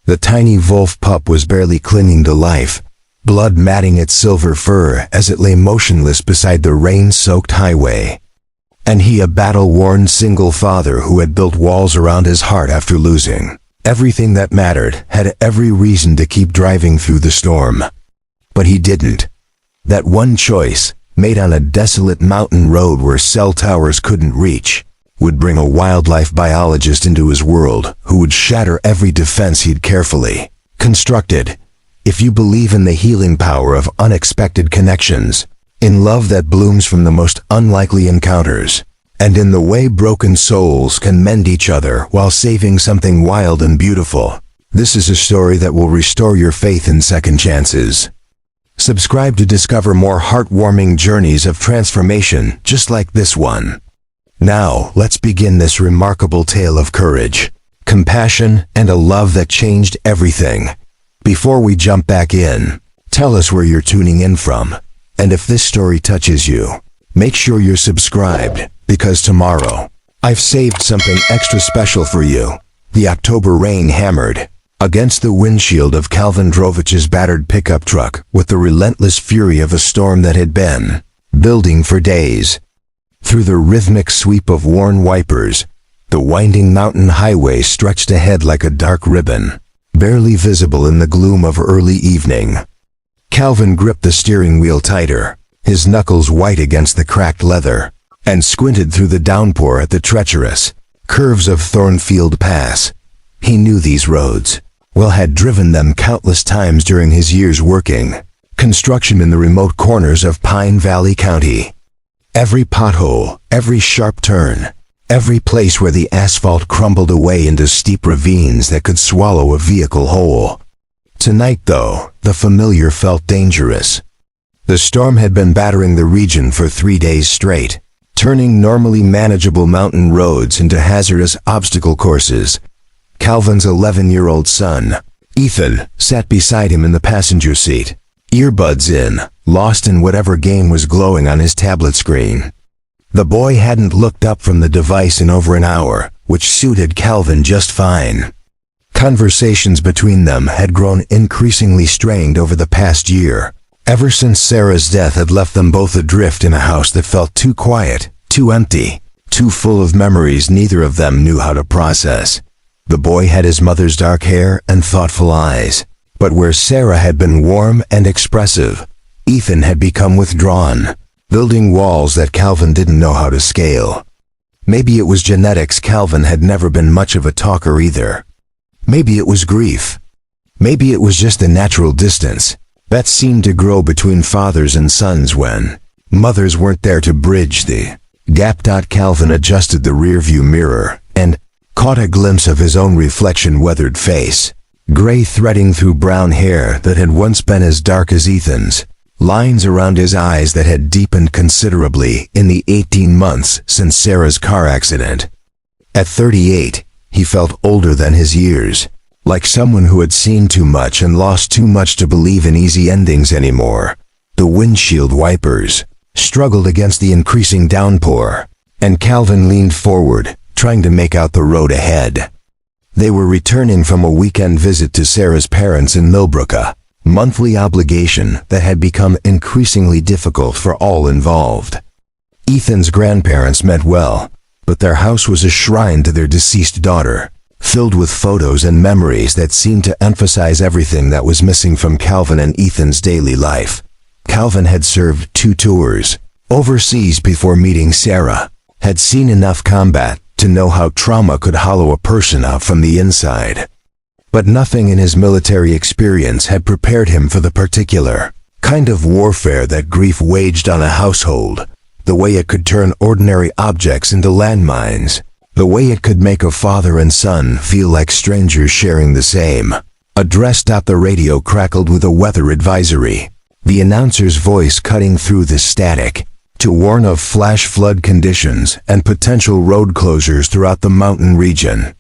The tiny wolf pup was barely clinging to life, blood matting its silver fur as it lay motionless beside the rain-soaked highway. And he, a battle-worn single father who had built walls around his heart after losing everything that mattered, had every reason to keep driving through the storm. But he didn't. That one choice, made on a desolate mountain road where cell towers couldn't reach, would bring a wildlife biologist into his world who would shatter every defense he'd carefully constructed. If you believe in the healing power of unexpected connections, in love that blooms from the most unlikely encounters, and in the way broken souls can mend each other while saving something wild and beautiful, this is a story that will restore your faith in second chances. Subscribe to discover more heartwarming journeys of transformation just like this one. Now, let's begin this remarkable tale of courage, compassion, and a love that changed everything. Before we jump back in, tell us where you're tuning in from, and if this story touches you, make sure you're subscribed, because tomorrow, I've saved something extra special for you. The October rain hammered against the windshield of Calvin Drovich's battered pickup truck with the relentless fury of a storm that had been building for days. Through the rhythmic sweep of worn wipers, the winding mountain highway stretched ahead like a dark ribbon, barely visible in the gloom of early evening. Calvin gripped the steering wheel tighter, his knuckles white against the cracked leather, and squinted through the downpour at the treacherous curves of Thornfield Pass. He knew these roads well, had driven them countless times during his years working construction in the remote corners of Pine Valley County. Every pothole, every sharp turn, every place where the asphalt crumbled away into steep ravines that could swallow a vehicle whole. Tonight, though, the familiar felt dangerous. The storm had been battering the region for 3 days straight, turning normally manageable mountain roads into hazardous obstacle courses. Calvin's 11-year-old son, Ethan, sat beside him in the passenger seat, earbuds in, lost in whatever game was glowing on his tablet screen. The boy hadn't looked up from the device in over an hour, which suited Calvin just fine. Conversations between them had grown increasingly strained over the past year, ever since Sarah's death had left them both adrift in a house that felt too quiet, too empty, too full of memories neither of them knew how to process. The boy had his mother's dark hair and thoughtful eyes, but where Sarah had been warm and expressive, Ethan had become withdrawn, building walls that Calvin didn't know how to scale. Maybe it was genetics. Calvin had never been much of a talker either. Maybe it was grief. Maybe it was just the natural distance that seemed to grow between fathers and sons when mothers weren't there to bridge the gap. Calvin adjusted the rearview mirror and caught a glimpse of his own reflection, weathered face, gray threading through brown hair that had once been as dark as Ethan's, lines around his eyes that had deepened considerably in the 18 months since Sarah's car accident. At 38, he felt older than his years, like someone who had seen too much and lost too much to believe in easy endings anymore. The windshield wipers struggled against the increasing downpour, and Calvin leaned forward, trying to make out the road ahead. They were returning from a weekend visit to Sarah's parents in Millbrook, a monthly obligation that had become increasingly difficult for all involved. Ethan's grandparents meant well, but their house was a shrine to their deceased daughter, filled with photos and memories that seemed to emphasize everything that was missing from Calvin and Ethan's daily life. Calvin had served 2 tours overseas before meeting Sarah, had seen enough combat to know how trauma could hollow a person out from the inside. But nothing in his military experience had prepared him for the particular kind of warfare that grief waged on a household, the way it could turn ordinary objects into landmines, the way it could make a father and son feel like strangers sharing the same address. The radio crackled with a weather advisory, the announcer's voice cutting through the static to warn of flash flood conditions and potential road closures throughout the mountain region.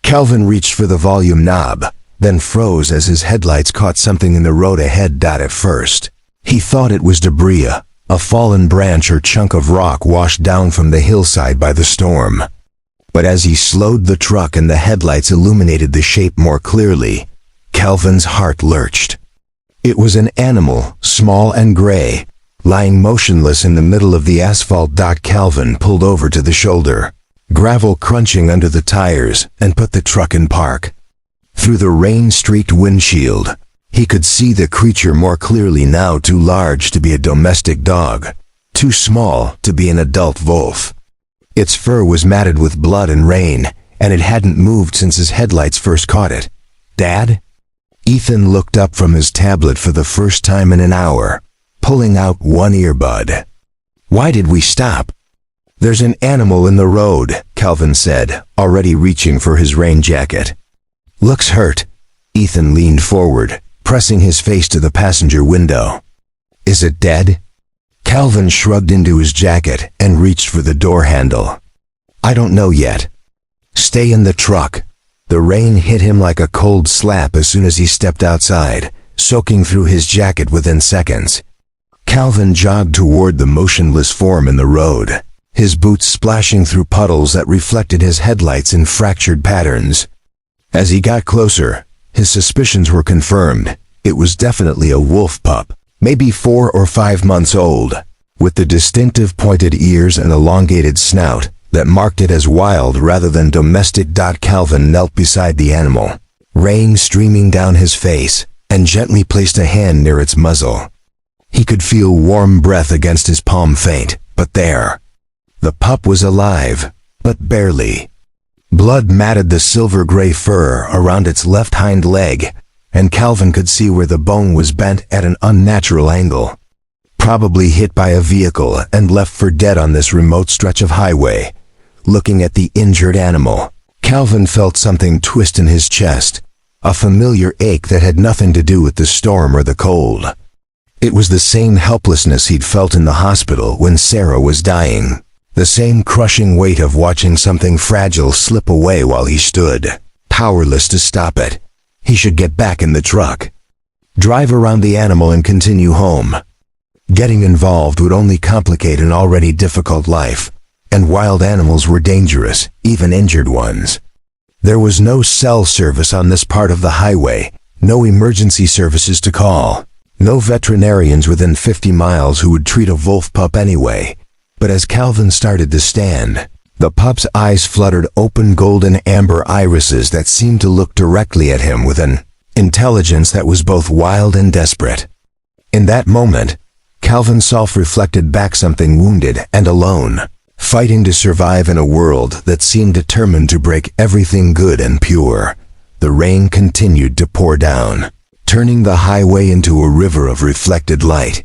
Calvin reached for the volume knob, then froze as his headlights caught something in the road ahead. At first, he thought it was debris, a fallen branch or chunk of rock washed down from the hillside by the storm. But as he slowed the truck and the headlights illuminated the shape more clearly, Calvin's heart lurched. It was an animal, small and gray, lying motionless in the middle of the asphalt. Calvin pulled over to the shoulder, gravel crunching under the tires, and put the truck in park. Through the rain-streaked windshield, he could see the creature more clearly now, too large to be a domestic dog, too small to be an adult wolf. Its fur was matted with blood and rain, and it hadn't moved since his headlights first caught it. "Dad?" Ethan looked up from his tablet for the first time in an hour, pulling out one earbud. "Why did we stop?" "There's an animal in the road," Calvin said, already reaching for his rain jacket. "Looks hurt." Ethan leaned forward, pressing his face to the passenger window. "Is it dead?" Calvin shrugged into his jacket and reached for the door handle. "I don't know yet." "Stay in the truck." The rain hit him like a cold slap as soon as he stepped outside, soaking through his jacket within seconds. Calvin jogged toward the motionless form in the road, his boots splashing through puddles that reflected his headlights in fractured patterns. As he got closer, his suspicions were confirmed. It was definitely a wolf pup, maybe 4 or 5 months old, with the distinctive pointed ears and elongated snout that marked it as wild rather than domestic. Calvin knelt beside the animal, rain streaming down his face, and gently placed a hand near its muzzle. He could feel warm breath against his palm, faint, but there. The pup was alive, but barely. Blood matted the silver-gray fur around its left hind leg, and Calvin could see where the bone was bent at an unnatural angle. Probably hit by a vehicle and left for dead on this remote stretch of highway. Looking at the injured animal, Calvin felt something twist in his chest, a familiar ache that had nothing to do with the storm or the cold. It was the same helplessness he'd felt in the hospital when Sarah was dying, the same crushing weight of watching something fragile slip away while he stood, powerless to stop it. He should get back in the truck, drive around the animal and continue home. Getting involved would only complicate an already difficult life, and wild animals were dangerous, even injured ones. There was no cell service on this part of the highway, no emergency services to call, no veterinarians within 50 miles who would treat a wolf pup anyway. But as Calvin started to stand, the pup's eyes fluttered open golden amber irises that seemed to look directly at him with an intelligence that was both wild and desperate. In that moment, Calvin self-reflected back something wounded and alone, fighting to survive in a world that seemed determined to break everything good and pure. The rain continued to pour down, turning the highway into a river of reflected light.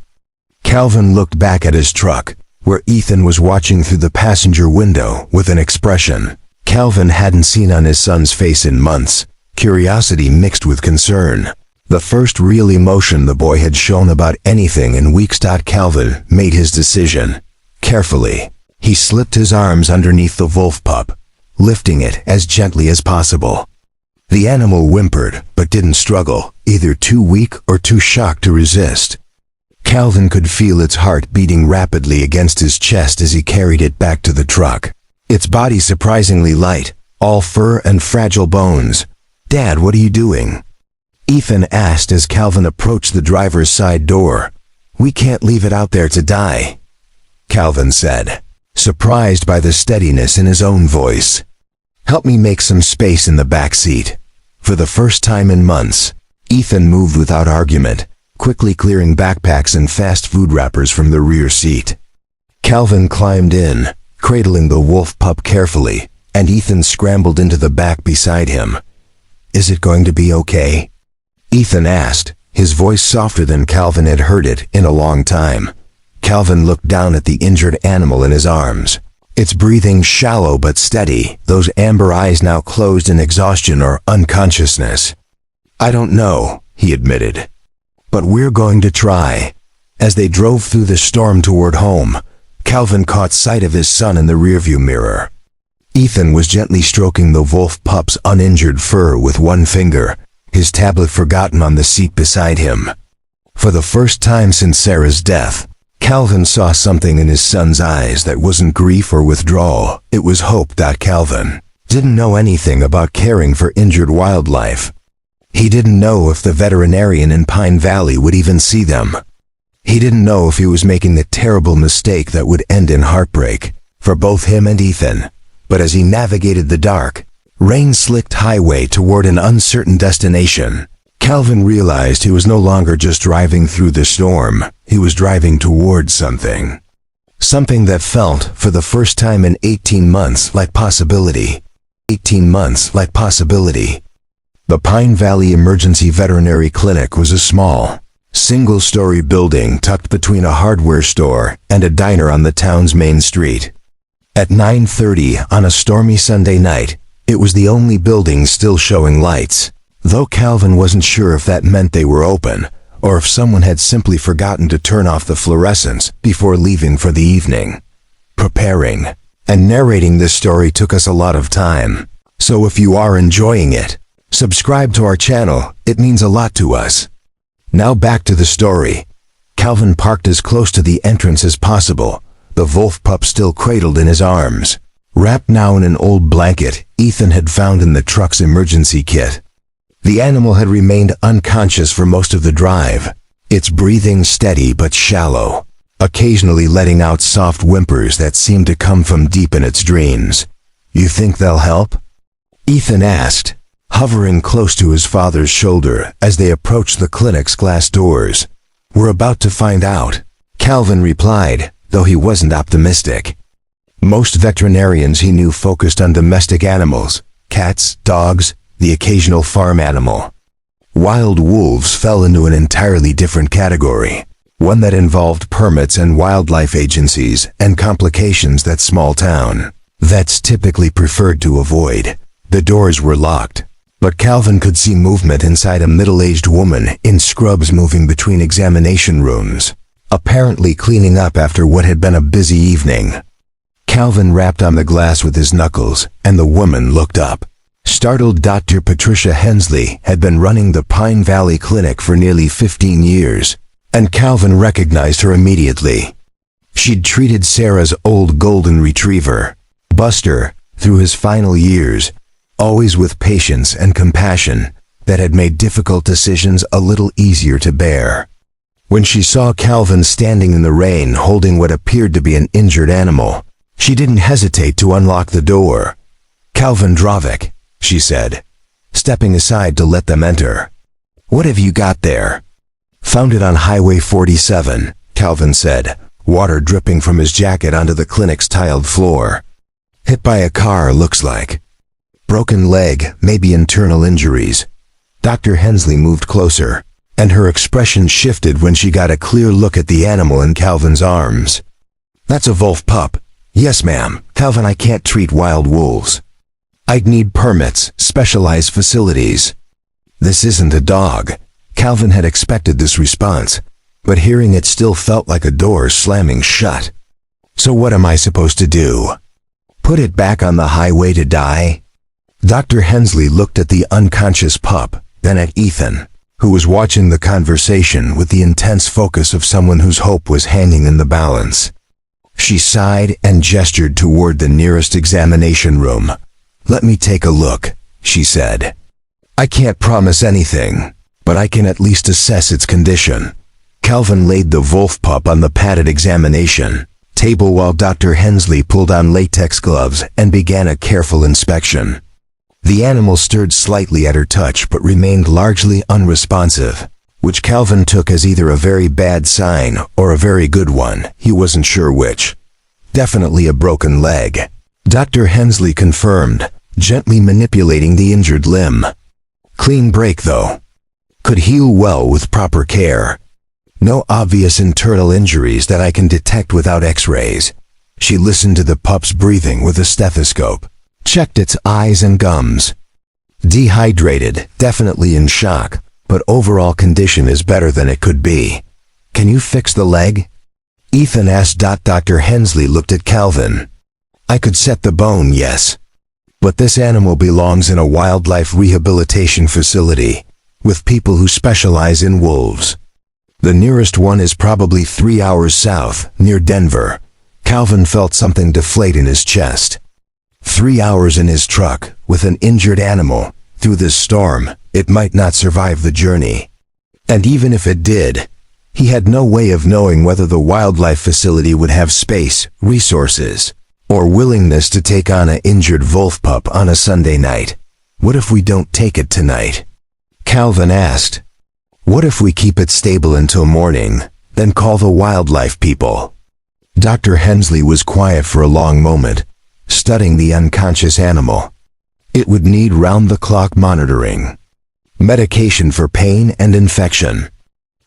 Calvin looked back at his truck, where Ethan was watching through the passenger window with an expression Calvin hadn't seen on his son's face in months, curiosity mixed with concern. The first real emotion the boy had shown about anything in weeks. Calvin made his decision. Carefully, he slipped his arms underneath the wolf pup, lifting it as gently as possible. The animal whimpered, but didn't struggle, either too weak or too shocked to resist. Calvin could feel its heart beating rapidly against his chest as he carried it back to the truck. Its body surprisingly light, all fur and fragile bones. "Dad, what are you doing?" Ethan asked as Calvin approached the driver's side door. "We can't leave it out there to die," Calvin said, surprised by the steadiness in his own voice. "Help me make some space in the back seat." For the first time in months, Ethan moved without argument, quickly clearing backpacks and fast food wrappers from the rear seat. Calvin climbed in, cradling the wolf pup carefully, and Ethan scrambled into the back beside him. "Is it going to be okay?" Ethan asked, his voice softer than Calvin had heard it in a long time. Calvin looked down at the injured animal in his arms, its breathing shallow but steady, those amber eyes now closed in exhaustion or unconsciousness. "I don't know," he admitted. "But we're going to try." As they drove through the storm toward home, Calvin caught sight of his son in the rearview mirror. Ethan was gently stroking the wolf pup's uninjured fur with one finger, his tablet forgotten on the seat beside him. For the first time since Sarah's death, Calvin saw something in his son's eyes that wasn't grief or withdrawal, it was hope. Calvin didn't know anything about caring for injured wildlife. He didn't know if the veterinarian in Pine Valley would even see them. He didn't know if he was making the terrible mistake that would end in heartbreak for both him and Ethan. But as he navigated the dark, rain-slicked highway toward an uncertain destination, Calvin realized he was no longer just driving through the storm. He was driving towards something. Something that felt, for the first time in 18 months, like possibility. 18 months like possibility. The Pine Valley Emergency Veterinary Clinic was a small, single-story building tucked between a hardware store and a diner on the town's main street. At 9:30 on a stormy Sunday night, it was the only building still showing lights, though Calvin wasn't sure if that meant they were open, or if someone had simply forgotten to turn off the fluorescents before leaving for the evening. Preparing and narrating this story took us a lot of time, so if you are enjoying it, subscribe to our channel, it means a lot to us. Now back to the story. Calvin parked as close to the entrance as possible, the wolf pup still cradled in his arms. Wrapped now in an old blanket Ethan had found in the truck's emergency kit. The animal had remained unconscious for most of the drive, its breathing steady but shallow, occasionally letting out soft whimpers that seemed to come from deep in its dreams. "You think they'll help?" Ethan asked, hovering close to his father's shoulder as they approached the clinic's glass doors. "We're about to find out," Calvin replied, though he wasn't optimistic. Most veterinarians he knew focused on domestic animals, cats, dogs, the occasional farm animal. Wild wolves fell into an entirely different category, one that involved permits and wildlife agencies and complications that small town vets typically preferred to avoid. The doors were locked, but Calvin could see movement inside a middle-aged woman in scrubs moving between examination rooms, apparently cleaning up after what had been a busy evening. Calvin rapped on the glass with his knuckles, and the woman looked up. Startled, Dr. Patricia Hensley had been running the Pine Valley Clinic for nearly 15 years, and Calvin recognized her immediately. She'd treated Sarah's old golden retriever, Buster, through his final years, always with patience and compassion that had made difficult decisions a little easier to bear. When she saw Calvin standing in the rain holding what appeared to be an injured animal, she didn't hesitate to unlock the door. "Calvin Drovic," she said, stepping aside to let them enter. "What have you got there?" "Found it on Highway 47, Calvin said, water dripping from his jacket onto the clinic's tiled floor. "Hit by a car, looks like. Broken leg, maybe internal injuries." Dr. Hensley moved closer, and her expression shifted when she got a clear look at the animal in Calvin's arms. "That's a wolf pup." "Yes, ma'am. Calvin, I can't treat wild wolves. I'd need permits, specialized facilities." "This isn't a dog." Calvin had expected this response, but hearing it still felt like a door slamming shut. "So what am I supposed to do? Put it back on the highway to die?" Dr. Hensley looked at the unconscious pup, then at Ethan, who was watching the conversation with the intense focus of someone whose hope was hanging in the balance. She sighed and gestured toward the nearest examination room. "Let me take a look," she said. "I can't promise anything, but I can at least assess its condition." Calvin laid the wolf pup on the padded examination table while Dr. Hensley pulled on latex gloves and began a careful inspection. The animal stirred slightly at her touch but remained largely unresponsive, which Calvin took as either a very bad sign or a very good one. He wasn't sure which. "Definitely a broken leg," Dr. Hensley confirmed, gently manipulating the injured limb. "Clean break, though. Could heal well with proper care. No obvious internal injuries that I can detect without x-rays." She listened to the pup's breathing with a stethoscope, checked its eyes and gums. "Dehydrated, definitely in shock, but overall condition is better than it could be. Can you fix the leg?" Ethan asked. Dr. Hensley looked at Calvin. "I could set the bone, yes. But this animal belongs in a wildlife rehabilitation facility, with people who specialize in wolves. The nearest one is probably 3 hours south, near Denver." Calvin felt something deflate in his chest. 3 hours in his truck, with an injured animal, through this storm, it might not survive the journey. And even if it did, he had no way of knowing whether the wildlife facility would have space, resources, or willingness to take on an injured wolf pup on a Sunday night. "What if we don't take it tonight?" Calvin asked. "What if we keep it stable until morning, then call the wildlife people?" Dr. Hensley was quiet for a long moment, studying the unconscious animal. It would need round-the-clock monitoring, medication for pain and infection,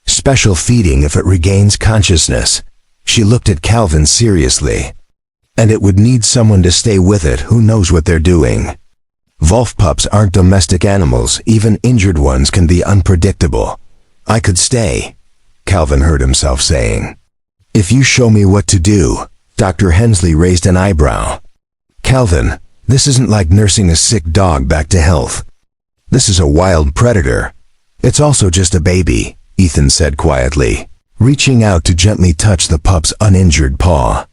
special feeding if it regains consciousness. She looked at Calvin seriously. And it would need someone to stay with it who knows what they're doing. Wolf pups aren't domestic animals, even injured ones can be unpredictable. "I could stay," Calvin heard himself saying. "If you show me what to do." Dr. Hensley raised an eyebrow. "Calvin, this isn't like nursing a sick dog back to health. This is a wild predator. It's also just a baby," Ethan said quietly, reaching out to gently touch the pup's uninjured paw.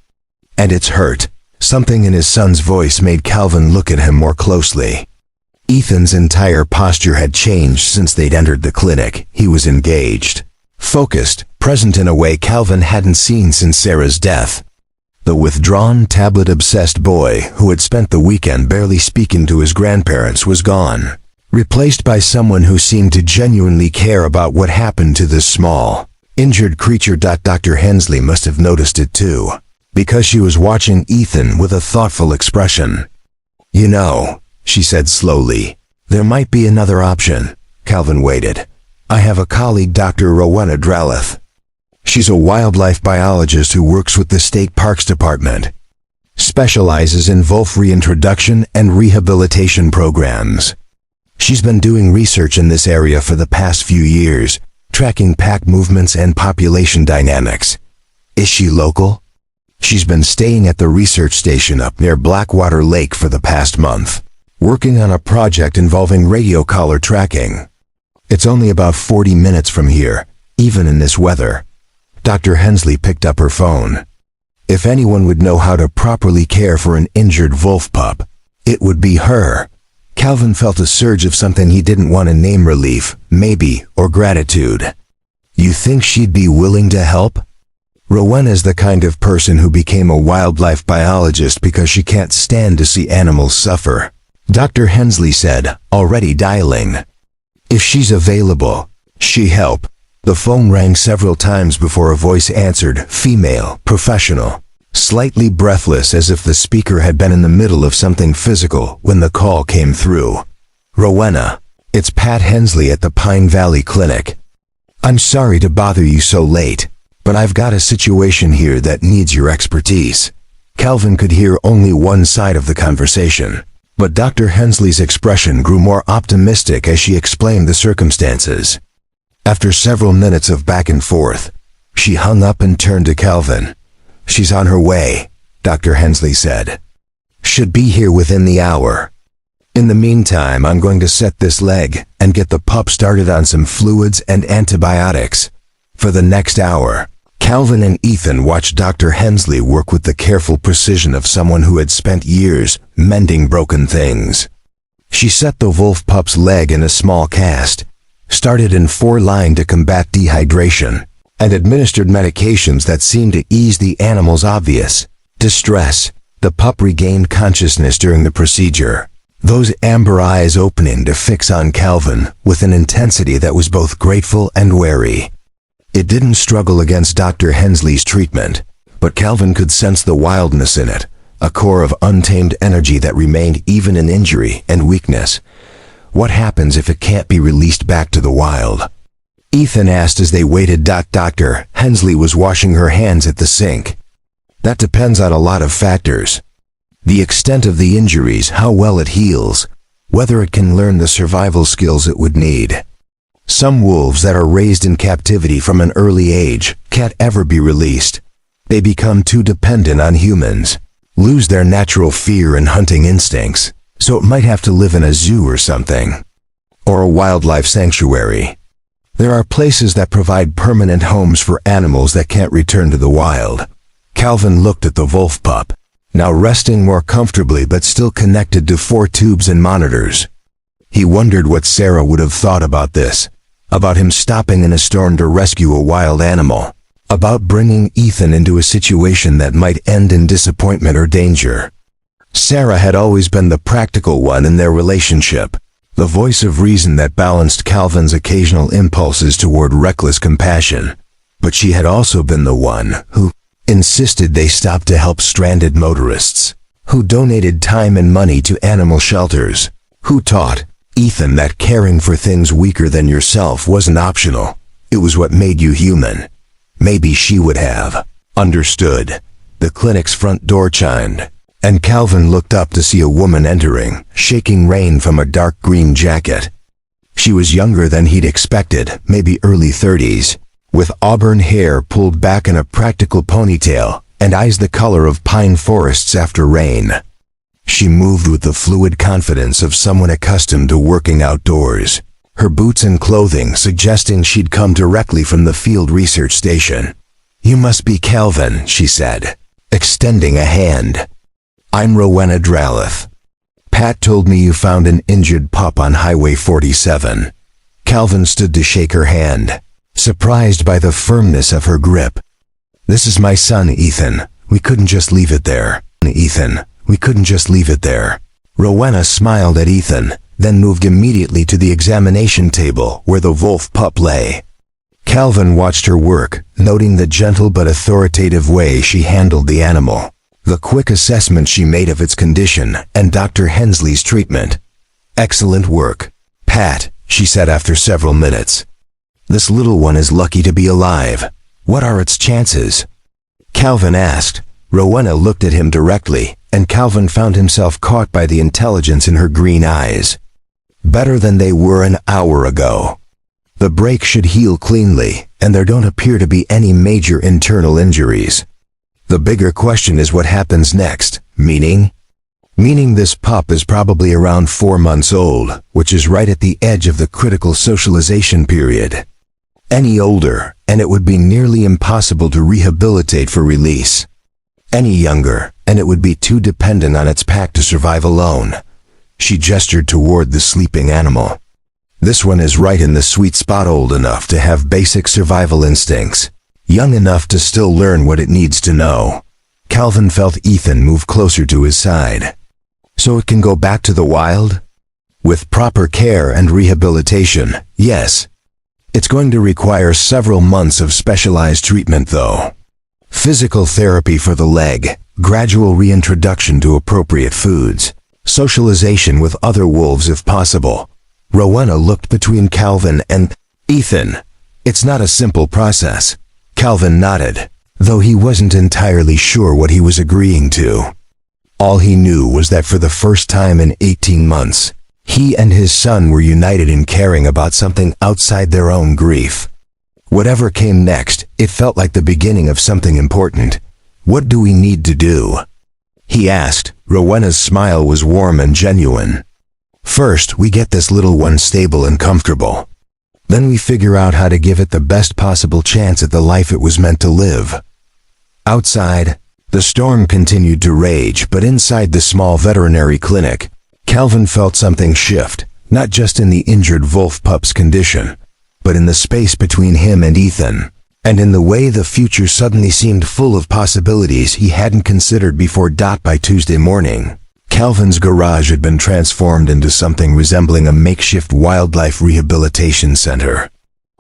"And it's hurt." Something in his son's voice made Calvin look at him more closely. Ethan's entire posture had changed since they'd entered the clinic. He was engaged, focused, present in a way Calvin hadn't seen since Sarah's death. The withdrawn, tablet-obsessed boy who had spent the weekend barely speaking to his grandparents was gone, replaced by someone who seemed to genuinely care about what happened to this small, injured creature. Dr. Hensley must have noticed it too, because she was watching Ethan with a thoughtful expression. "You know," she said slowly, "there might be another option." Calvin waited. "I have a colleague, Dr. Rowena Drelleth. She's a wildlife biologist who works with the State Parks Department, specializes in wolf reintroduction and rehabilitation programs. She's been doing research in this area for the past few years, tracking pack movements and population dynamics." "Is she local?" "She's been staying at the research station up near Blackwater Lake for the past month, working on a project involving radio collar tracking. It's only about 40 minutes from here, even in this weather." Dr. Hensley picked up her phone. If anyone would know how to properly care for an injured wolf pup, it would be her. Calvin felt a surge of something he didn't want to name: relief, maybe, or gratitude. "You think she'd be willing to help?" Rowena's the kind of person who became a wildlife biologist because she can't stand to see animals suffer, Dr. Hensley said, already dialing. "If she's available, she help." The phone rang several times before a voice answered, female, professional, slightly breathless, as if the speaker had been in the middle of something physical when the call came through. "Rowena, it's Pat Hensley at the Pine Valley Clinic. I'm sorry to bother you so late, but I've got a situation here that needs your expertise." Calvin could hear only one side of the conversation, but Dr. Hensley's expression grew more optimistic as she explained the circumstances. After several minutes of back and forth, she hung up and turned to Calvin. "She's on her way," Dr. Hensley said. "Should be here within the hour. In the meantime, I'm going to set this leg and get the pup started on some fluids and antibiotics. For the next hour." Calvin and Ethan watched Dr. Hensley work with the careful precision of someone who had spent years mending broken things. She set the wolf pup's leg in a small cast, started in 4-line to combat dehydration, and administered medications that seemed to ease the animal's obvious distress. The pup regained consciousness during the procedure, those amber eyes opening to fix on Calvin with an intensity that was both grateful and wary. It didn't struggle against Dr. Hensley's treatment, but Calvin could sense the wildness in it, a core of untamed energy that remained even in injury and weakness. What happens if it can't be released back to the wild? Ethan asked as they waited. Dr. Hensley was washing her hands at the sink. "That depends on a lot of factors. The extent of the injuries, how well it heals, whether it can learn the survival skills it would need. Some wolves that are raised in captivity from an early age can't ever be released. They become too dependent on humans, lose their natural fear and hunting instincts, so it might have to live in a zoo or something, or a wildlife sanctuary. There are places that provide permanent homes for animals that can't return to the wild." Calvin looked at the wolf pup, now resting more comfortably but still connected to 4 tubes and monitors. He wondered what Sarah would have thought about this, about him stopping in a storm to rescue a wild animal, about bringing Ethan into a situation that might end in disappointment or danger. Sarah had always been the practical one in their relationship, the voice of reason that balanced Calvin's occasional impulses toward reckless compassion. But she had also been the one who insisted they stop to help stranded motorists, who donated time and money to animal shelters, who taught Ethan that caring for things weaker than yourself wasn't optional. It was what made you human. Maybe she would have understood. The clinic's front door chimed, and Calvin looked up to see a woman entering, shaking rain from a dark green jacket. She was younger than he'd expected, maybe early 30s, with auburn hair pulled back in a practical ponytail and eyes the color of pine forests after rain. She moved with the fluid confidence of someone accustomed to working outdoors, her boots and clothing suggesting she'd come directly from the field research station. "You must be Calvin," she said, extending a hand. "I'm Rowena Dralleth. Pat told me you found an injured pup on Highway 47. Calvin stood to shake her hand, surprised by the firmness of her grip. "This is my son, Ethan. We couldn't just leave it there. Ethan, we couldn't just leave it there." Rowena smiled at Ethan, then moved immediately to the examination table where the wolf pup lay. Calvin watched her work, noting the gentle but authoritative way she handled the animal, the quick assessment she made of its condition, and Dr. Hensley's treatment. "Excellent work, Pat," she said after several minutes. "This little one is lucky to be alive. What are its chances?" Calvin asked. Rowena looked at him directly, and Calvin found himself caught by the intelligence in her green eyes. "Better than they were an hour ago. The break should heal cleanly, and there don't appear to be any major internal injuries. The bigger question is what happens next, meaning this pup is probably around 4 months old, which is right at the edge of the critical socialization period. Any older, and it would be nearly impossible to rehabilitate for release. Any younger, and it would be too dependent on its pack to survive alone." She gestured toward the sleeping animal. "This one is right in the sweet spot, old enough to have basic survival instincts, young enough to still learn what it needs to know." Calvin felt Ethan move closer to his side. "So it can go back to the wild?" "With proper care and rehabilitation, yes. It's going to require several months of specialized treatment, though. Physical therapy for the leg, gradual reintroduction to appropriate foods, socialization with other wolves if possible." Rowena looked between Calvin and Ethan. "It's not a simple process." Calvin nodded, though he wasn't entirely sure what he was agreeing to. All he knew was that for the first time in 18 months, he and his son were united in caring about something outside their own grief. Whatever came next, it felt like the beginning of something important. "What do we need to do?" he asked. Rowena's smile was warm and genuine. "First, we get this little one stable and comfortable. Then we figure out how to give it the best possible chance at the life it was meant to live." Outside, the storm continued to rage, but inside the small veterinary clinic, Calvin felt something shift, not just in the injured wolf pup's condition, but in the space between him and Ethan, and in the way the future suddenly seemed full of possibilities he hadn't considered before. By Tuesday morning, Calvin's garage had been transformed into something resembling a makeshift wildlife rehabilitation center.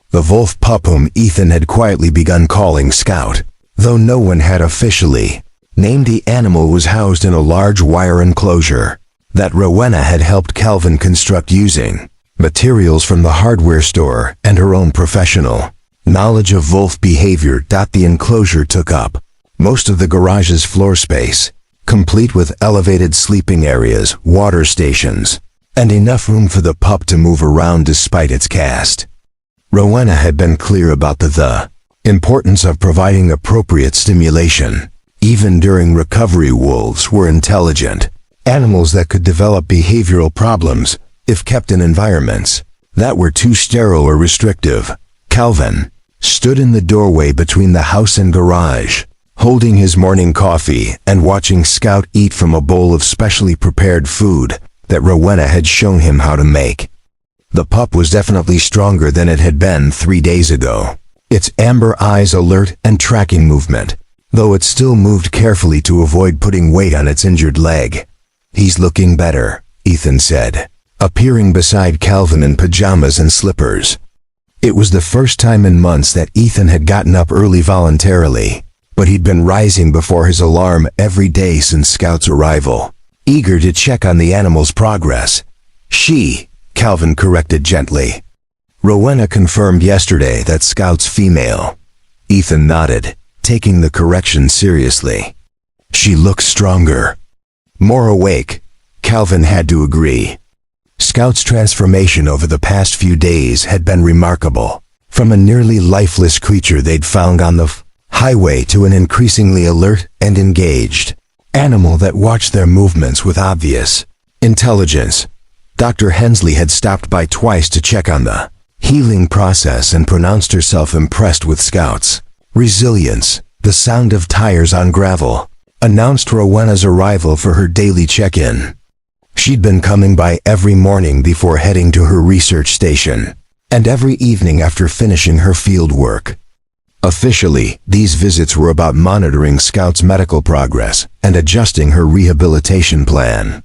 The wolf pup, whom Ethan had quietly begun calling Scout, though no one had officially named the animal, was housed in a large wire enclosure that Rowena had helped Calvin construct using materials from the hardware store and her own professional knowledge of wolf behavior. The enclosure took up most of the garage's floor space, complete with elevated sleeping areas, water stations, and enough room for the pup to move around despite its cast. Rowena had been clear about the importance of providing appropriate stimulation. Even during recovery, wolves were intelligent animals that could develop behavioral problems if kept in environments that were too sterile or restrictive. Calvin stood in the doorway between the house and garage, holding his morning coffee and watching Scout eat from a bowl of specially prepared food that Rowena had shown him how to make. The pup was definitely stronger than it had been 3 days ago, its amber eyes alert and tracking movement, though it still moved carefully to avoid putting weight on its injured leg. "He's looking better," Ethan said, appearing beside Calvin in pajamas and slippers. It was the first time in months that Ethan had gotten up early voluntarily, but he'd been rising before his alarm every day since Scout's arrival, eager to check on the animal's progress. "She," Calvin corrected gently. "Rowena confirmed yesterday that Scout's female." Ethan nodded, taking the correction seriously. "She looks stronger, more awake," Calvin had to agree. Scout's transformation over the past few days had been remarkable, from a nearly lifeless creature they'd found on the highway to an increasingly alert and engaged animal that watched their movements with obvious intelligence. Dr. Hensley had stopped by twice to check on the healing process and pronounced herself impressed with Scout's resilience. The sound of tires on gravel announced Rowena's arrival for her daily check-in. She'd been coming by every morning before heading to her research station, and every evening after finishing her field work. Officially, these visits were about monitoring Scout's medical progress and adjusting her rehabilitation plan.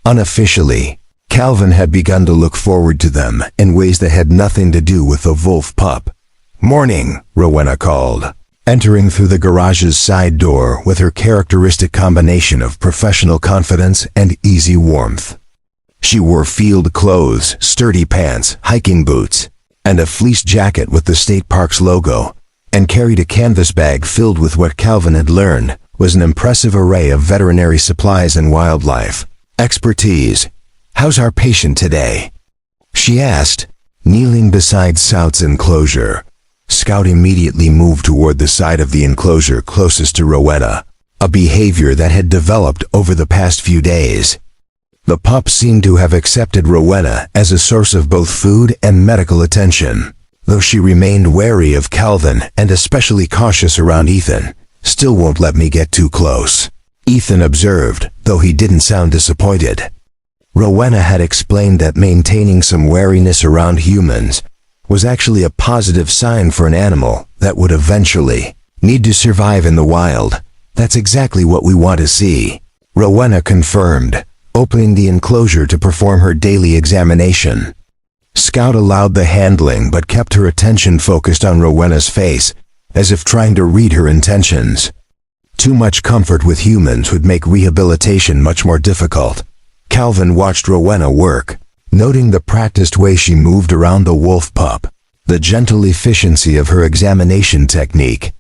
Unofficially, Calvin had begun to look forward to them in ways that had nothing to do with the wolf pup. "Morning," Rowena called, entering through the garage's side door with her characteristic combination of professional confidence and easy warmth. She wore field clothes, sturdy pants, hiking boots, and a fleece jacket with the state park's logo, and carried a canvas bag filled with what Calvin had learned was an impressive array of veterinary supplies and wildlife expertise. "How's our patient today?" she asked, kneeling beside Scout's enclosure. Scout immediately moved toward the side of the enclosure closest to Rowena, a behavior that had developed over the past few days. The pup seemed to have accepted Rowena as a source of both food and medical attention, though she remained wary of Calvin and especially cautious around Ethan. "Still won't let me get too close," Ethan observed, though he didn't sound disappointed. Rowena had explained that maintaining some wariness around humans was actually a positive sign for an animal that would eventually need to survive in the wild. "That's exactly what we want to see," Rowena confirmed, opening the enclosure to perform her daily examination. Scout allowed the handling but kept her attention focused on Rowena's face, as if trying to read her intentions. Too much comfort with humans would make rehabilitation much more difficult. Calvin watched Rowena work, noting the practiced way she moved around the wolf pup, the gentle efficiency of her examination technique.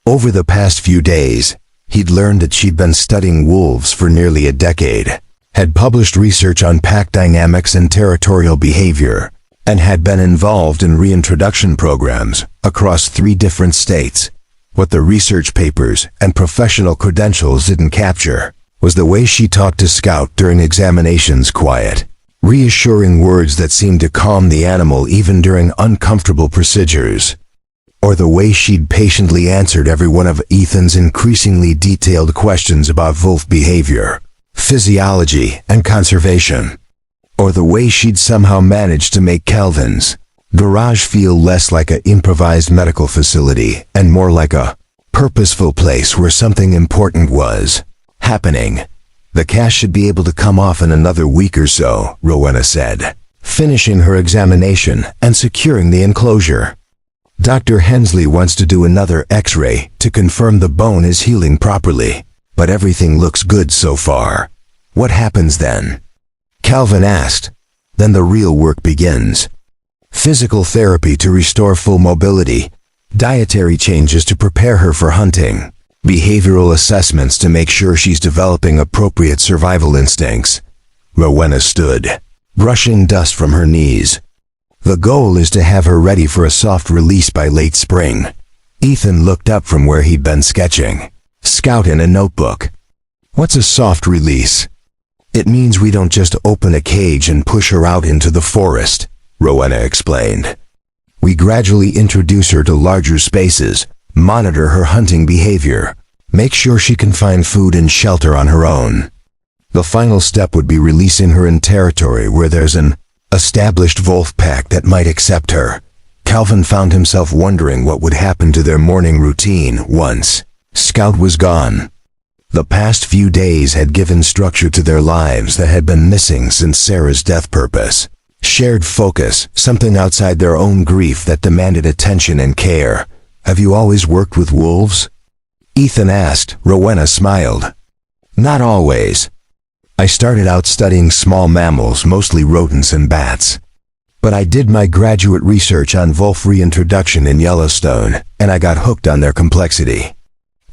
Over the past few days, he'd learned that she'd been studying wolves for nearly a decade, had published research on pack dynamics and territorial behavior, and had been involved in reintroduction programs across 3 different states. What the research papers and professional credentials didn't capture was the way she talked to Scout during examinations, quiet, reassuring words that seemed to calm the animal even during uncomfortable procedures, or the way she'd patiently answered every one of Ethan's increasingly detailed questions about wolf behavior, physiology, and conservation, or the way she'd somehow managed to make Calvin's garage feel less like an improvised medical facility and more like a purposeful place where something important was happening. "The cast should be able to come off in another week or so," Rowena said, finishing her examination and securing the enclosure. "Dr. Hensley wants to do another X-ray to confirm the bone is healing properly, but everything looks good so far." "What happens then?" Calvin asked. "Then the real work begins. Physical therapy to restore full mobility, dietary changes to prepare her for hunting, behavioral assessments to make sure she's developing appropriate survival instincts." Rowena stood, brushing dust from her knees. "The goal is to have her ready for a soft release by late spring." Ethan looked up from where he'd been sketching, Scout in a notebook. "What's a soft release?" "It means we don't just open a cage and push her out into the forest," Rowena explained. "We gradually introduce her to larger spaces, monitor her hunting behavior, make sure she can find food and shelter on her own." The final step would be releasing her in territory where there's an established wolf pack that might accept her. Calvin found himself wondering what would happen to their morning routine once Scout was gone. The past few days had given structure to their lives that had been missing since Sarah's death. Purpose, shared focus, something outside their own grief that demanded attention and care. Have you always worked with wolves? Ethan asked. Rowena smiled. Not always. I started out studying small mammals, mostly rodents and bats. But I did my graduate research on wolf reintroduction in Yellowstone, and I got hooked on their complexity.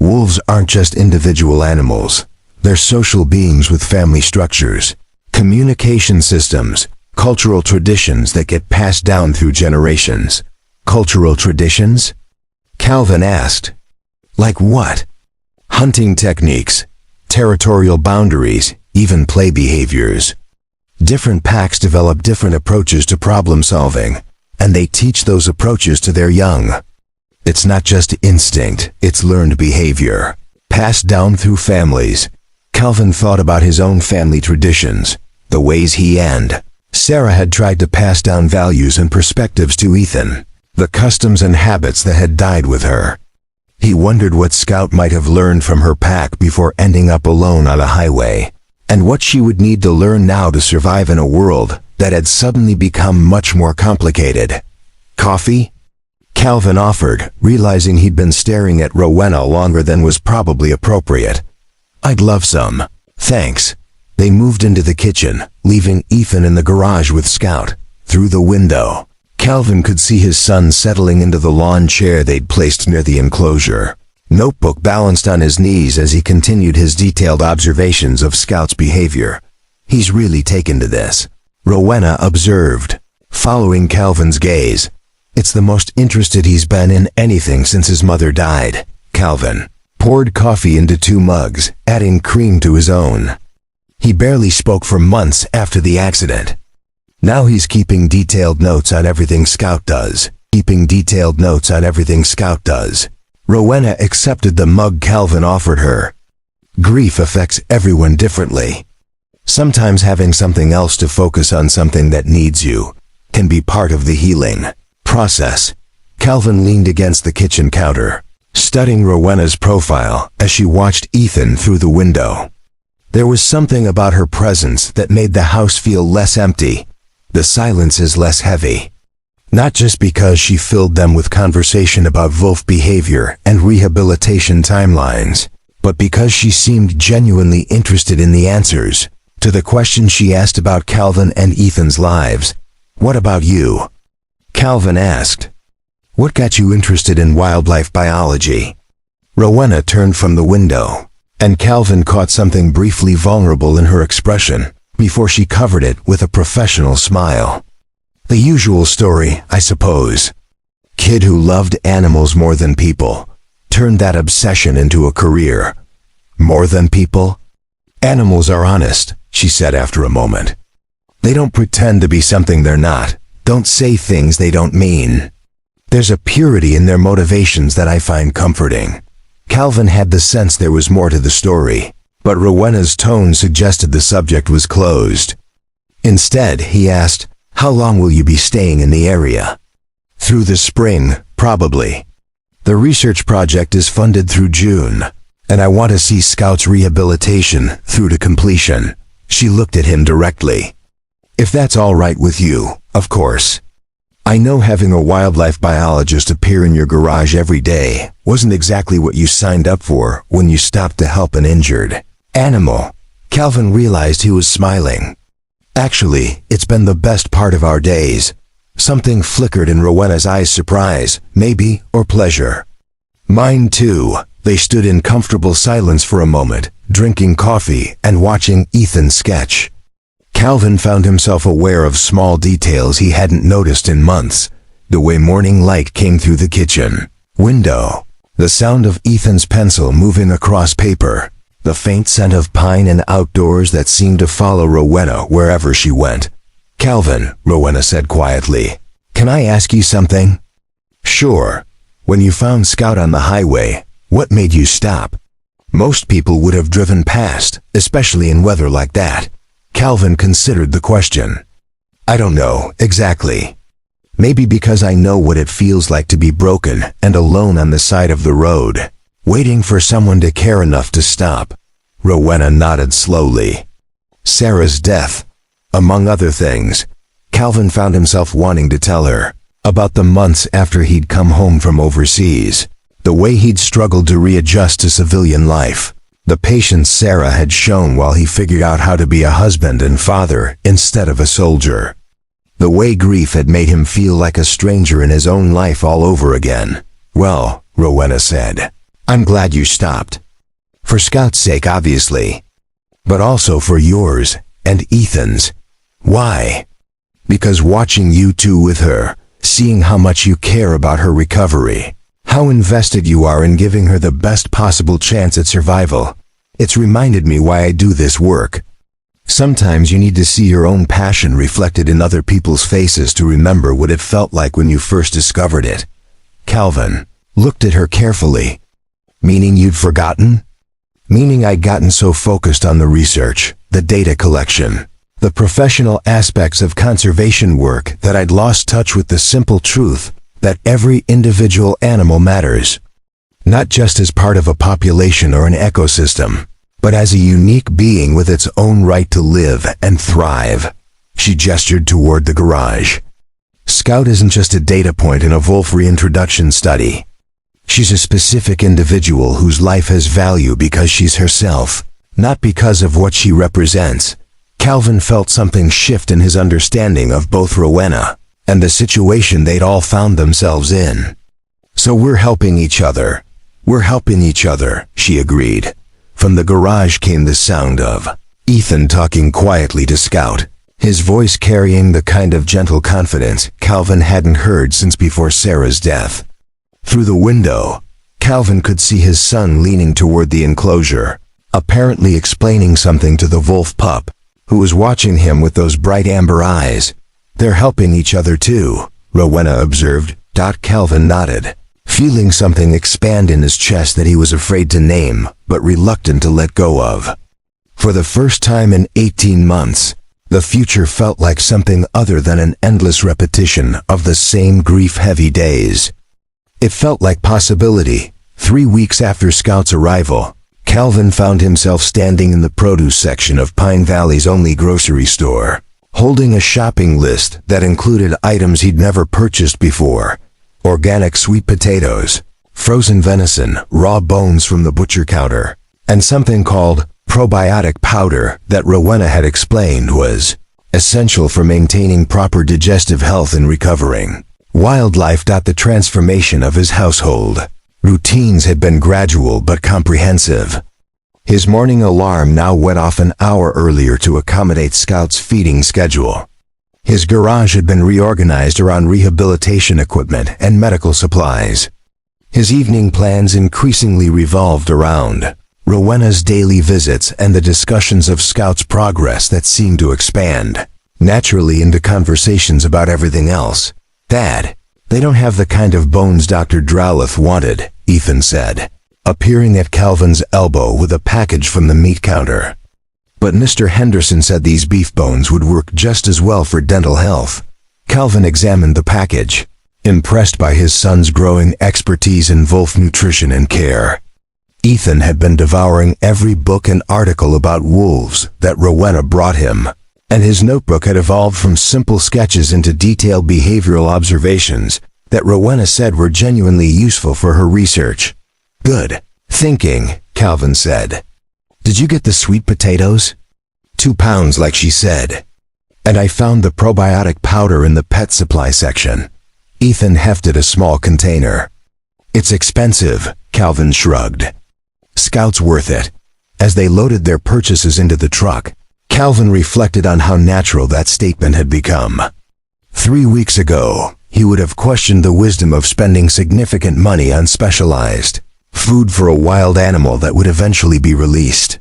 Wolves aren't just individual animals. They're social beings with family structures, communication systems, cultural traditions that get passed down through generations. Cultural traditions? Calvin asked. Like what? Hunting techniques, territorial boundaries, even play behaviors. Different packs develop different approaches to problem solving, and they teach those approaches to their young. It's not just instinct, it's learned behavior, passed down through families. Calvin thought about his own family traditions, the ways he and Sarah had tried to pass down values and perspectives to Ethan, the customs and habits that had died with her. He wondered what Scout might have learned from her pack before ending up alone on a highway, and what she would need to learn now to survive in a world that had suddenly become much more complicated. Coffee? Calvin offered, realizing he'd been staring at Rowena longer than was probably appropriate. I'd love some. Thanks. They moved into the kitchen, leaving Ethan in the garage with Scout. Through the window, Calvin could see his son settling into the lawn chair they'd placed near the enclosure. Notebook balanced on his knees as he continued his detailed observations of Scout's behavior. He's really taken to this, Rowena observed, following Calvin's gaze. It's the most interested he's been in anything since his mother died. Calvin poured coffee into 2 mugs, adding cream to his own. He barely spoke for months after the accident. Now he's keeping detailed notes on everything Scout does. Rowena accepted the mug Calvin offered her. Grief affects everyone differently. Sometimes having something else to focus on, something that needs you, can be part of the healing process. Calvin leaned against the kitchen counter, studying Rowena's profile as she watched Ethan through the window. There was something about her presence that made the house feel less empty, the silences less heavy. Not just because she filled them with conversation about wolf behavior and rehabilitation timelines, but because she seemed genuinely interested in the answers to the questions she asked about Calvin and Ethan's lives. What about you? Calvin asked. What got you interested in wildlife biology? Rowena turned from the window, and Calvin caught something briefly vulnerable in her expression before she covered it with a professional smile. The usual story, I suppose. Kid who loved animals more than people, turned that obsession into a career. More than people? Animals are honest, she said after a moment. They don't pretend to be something they're not, don't say things they don't mean. There's a purity in their motivations that I find comforting. Calvin had the sense there was more to the story, but Rowena's tone suggested the subject was closed. Instead, he asked, how long will you be staying in the area? Through the spring, probably. The research project is funded through June, and I want to see Scout's rehabilitation through to completion. She looked at him directly. If that's all right with you, of course. I know having a wildlife biologist appear in your garage every day wasn't exactly what you signed up for when you stopped to help an injured animal. Calvin realized he was smiling. Actually, it's been the best part of our days. Something flickered in Rowena's eyes, surprise, maybe, or pleasure. Mine too. They stood in comfortable silence for a moment, drinking coffee and watching Ethan sketch. Calvin found himself aware of small details he hadn't noticed in months. The way morning light came through the kitchen window, the sound of Ethan's pencil moving across paper, the faint scent of pine and outdoors that seemed to follow Rowena wherever she went. Calvin, Rowena said quietly, can I ask you something? Sure. When you found Scout on the highway, what made you stop? Most people would have driven past, especially in weather like that. Calvin considered the question. I don't know, exactly. Maybe because I know what it feels like to be broken and alone on the side of the road, waiting for someone to care enough to stop. Rowena nodded slowly. Sarah's death. Among other things, Calvin found himself wanting to tell her about the months after he'd come home from overseas, the way he'd struggled to readjust to civilian life, the patience Sarah had shown while he figured out how to be a husband and father instead of a soldier, the way grief had made him feel like a stranger in his own life all over again. Well, Rowena said, I'm glad you stopped. For Scout's sake, obviously, but also for yours and Ethan's. Why? Because watching you two with her, seeing how much you care about her recovery, how invested you are in giving her the best possible chance at survival, it's reminded me why I do this work. Sometimes you need to see your own passion reflected in other people's faces to remember what it felt like when you first discovered it. Calvin looked at her carefully. Meaning you'd forgotten? Meaning I'd gotten so focused on the research, the data collection, the professional aspects of conservation work that I'd lost touch with the simple truth that every individual animal matters. Not just as part of a population or an ecosystem, but as a unique being with its own right to live and thrive. She gestured toward the garage. Scout isn't just a data point in a wolf reintroduction study. She's a specific individual whose life has value because she's herself, not because of what she represents. Calvin felt something shift in his understanding of both Rowena and the situation they'd all found themselves in. So we're helping each other. We're helping each other, she agreed. From the garage came the sound of Ethan talking quietly to Scout, his voice carrying the kind of gentle confidence Calvin hadn't heard since before Sarah's death. Through the window, Calvin could see his son leaning toward the enclosure, apparently explaining something to the wolf pup, who was watching him with those bright amber eyes. They're helping each other too, Rowena observed. Calvin nodded, feeling something expand in his chest that he was afraid to name, but reluctant to let go of. For the first time in 18 months, the future felt like something other than an endless repetition of the same grief-heavy days. It felt like possibility. 3 weeks after Scout's arrival, Calvin found himself standing in the produce section of Pine Valley's only grocery store, holding a shopping list that included items he'd never purchased before: organic sweet potatoes, frozen venison, raw bones from the butcher counter, and something called probiotic powder that Rowena had explained was essential for maintaining proper digestive health and recovering. Wildlife. The transformation of his household routines had been gradual but comprehensive. His morning alarm now went off an hour earlier to accommodate Scout's feeding schedule. His garage had been reorganized around rehabilitation equipment and medical supplies. His evening plans increasingly revolved around Rowena's daily visits and the discussions of Scout's progress that seemed to expand naturally into conversations about everything else. Dad, they don't have the kind of bones Dr. Drowleth wanted, Ethan said, appearing at Calvin's elbow with a package from the meat counter. But Mr. Henderson said these beef bones would work just as well for dental health. Calvin examined the package, impressed by his son's growing expertise in wolf nutrition and care. Ethan had been devouring every book and article about wolves that Rowena brought him, and his notebook had evolved from simple sketches into detailed behavioral observations that Rowena said were genuinely useful for her research. Good thinking, Calvin said. Did you get the sweet potatoes? 2 pounds, like she said. And I found the probiotic powder in the pet supply section. Ethan hefted a small container. It's expensive, Calvin shrugged. Scout's worth it. As they loaded their purchases into the truck, Calvin reflected on how natural that statement had become. 3 weeks ago, he would have questioned the wisdom of spending significant money on specialized food for a wild animal that would eventually be released.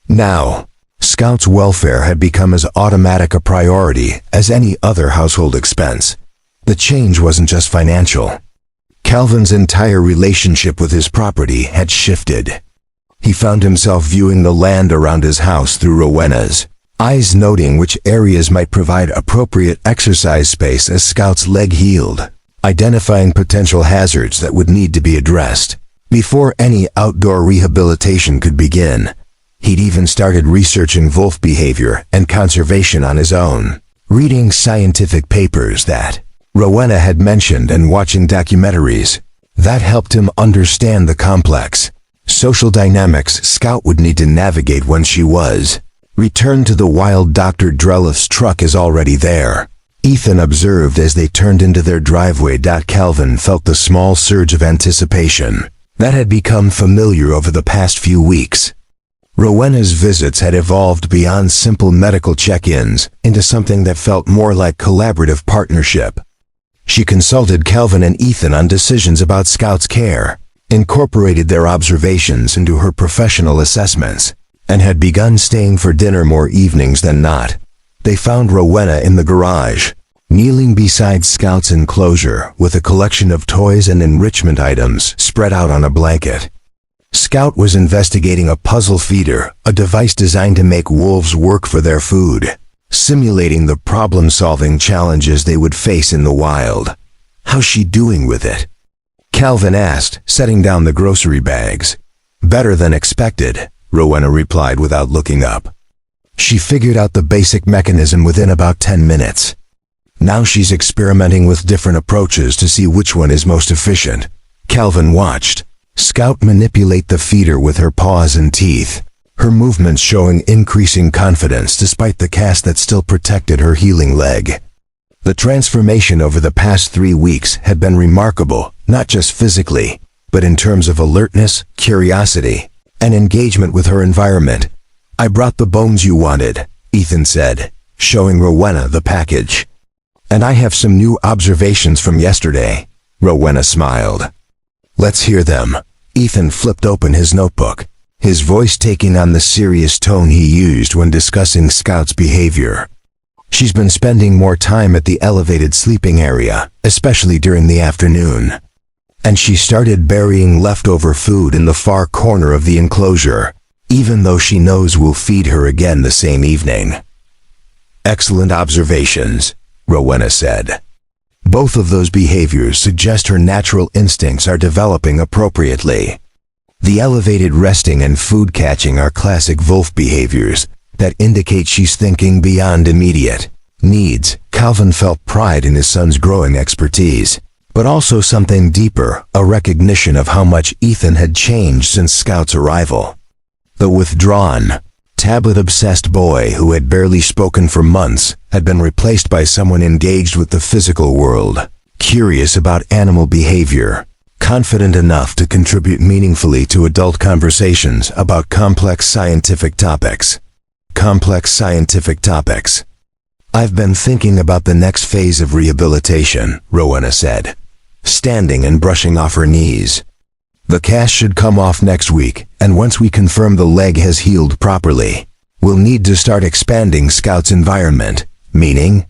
Now, Scout's welfare had become as automatic a priority as any other household expense. The change wasn't just financial. Calvin's entire relationship with his property had shifted. He found himself viewing the land around his house through Rowena's eyes, noting which areas might provide appropriate exercise space as Scout's leg healed, identifying potential hazards that would need to be addressed before any outdoor rehabilitation could begin. He'd even started researching wolf behavior and conservation on his own, reading scientific papers that Rowena had mentioned and watching documentaries that helped him understand the complex social dynamics Scout would need to navigate when she was returned to the wild. Dr. Drelif's truck is already there, Ethan observed as they turned into their driveway. Calvin felt the small surge of anticipation that had become familiar over the past few weeks. Rowena's visits had evolved beyond simple medical check-ins into something that felt more like collaborative partnership. She consulted Calvin and Ethan on decisions about Scout's care, incorporated their observations into her professional assessments, and had begun staying for dinner more evenings than not. They found Rowena in the garage, kneeling beside Scout's enclosure with a collection of toys and enrichment items spread out on a blanket. Scout was investigating a puzzle feeder, a device designed to make wolves work for their food, simulating the problem-solving challenges they would face in the wild. "How's she doing with it?" Calvin asked, setting down the grocery bags. "Better than expected," Rowena replied without looking up. "She figured out the basic mechanism within about 10 minutes. Now she's experimenting with different approaches to see which one is most efficient." Calvin watched Scout manipulate the feeder with her paws and teeth, her movements showing increasing confidence despite the cast that still protected her healing leg. The transformation over the past 3 weeks had been remarkable, not just physically, but in terms of alertness, curiosity, and engagement with her environment. "I brought the bones you wanted," Ethan said, showing Rowena the package. "And I have some new observations from yesterday." Rowena smiled. "Let's hear them." Ethan flipped open his notebook, his voice taking on the serious tone he used when discussing Scout's behavior. "She's been spending more time at the elevated sleeping area, especially during the afternoon. And she started burying leftover food in the far corner of the enclosure, even though she knows we'll feed her again the same evening." "Excellent observations," Rowena said. "Both of those behaviors suggest her natural instincts are developing appropriately. The elevated resting and food catching are classic wolf behaviors that indicate she's thinking beyond immediate needs." Calvin felt pride in his son's growing expertise, but also something deeper, a recognition of how much Ethan had changed since Scout's arrival. The withdrawn, tablet-obsessed boy who had barely spoken for months had been replaced by someone engaged with the physical world, curious about animal behavior, confident enough to contribute meaningfully to adult conversations about complex scientific topics. "I've been thinking about the next phase of rehabilitation," Rowena said, standing and brushing off her knees. "The cast should come off next week, and once we confirm the leg has healed properly, we'll need to start expanding Scout's environment." "Meaning?"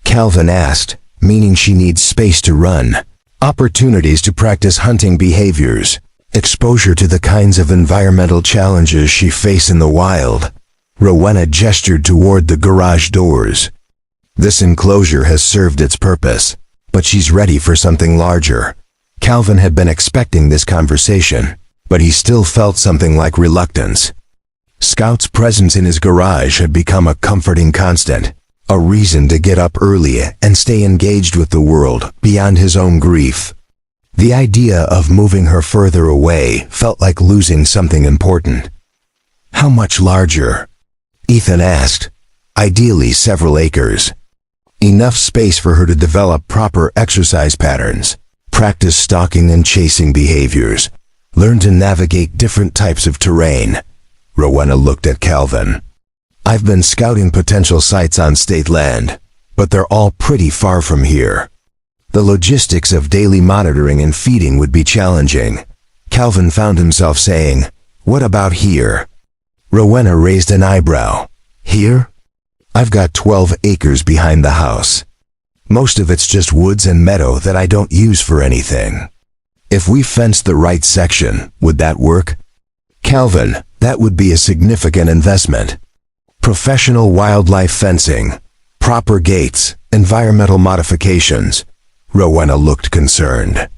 Calvin asked. "Meaning she needs space to run, opportunities to practice hunting behaviors, exposure to the kinds of environmental challenges she faces in the wild." Rowena gestured toward the garage doors. "This enclosure has served its purpose, but she's ready for something larger." Calvin had been expecting this conversation, but he still felt something like reluctance. Scout's presence in his garage had become a comforting constant, a reason to get up early and stay engaged with the world beyond his own grief. The idea of moving her further away felt like losing something important. "How much larger?" Ethan asked. "Ideally several acres. Enough space for her to develop proper exercise patterns, practice stalking and chasing behaviors, learn to navigate different types of terrain." Rowena looked at Calvin. "I've been scouting potential sites on state land, but they're all pretty far from here. The logistics of daily monitoring and feeding would be challenging." Calvin found himself saying, "What about here?" Rowena raised an eyebrow. "Here? I've got 12 acres behind the house. Most of it's just woods and meadow that I don't use for anything. If we fenced the right section, would that work?" Calvin, that would be a significant investment. Professional wildlife fencing, proper gates, environmental modifications. Rowena looked concerned.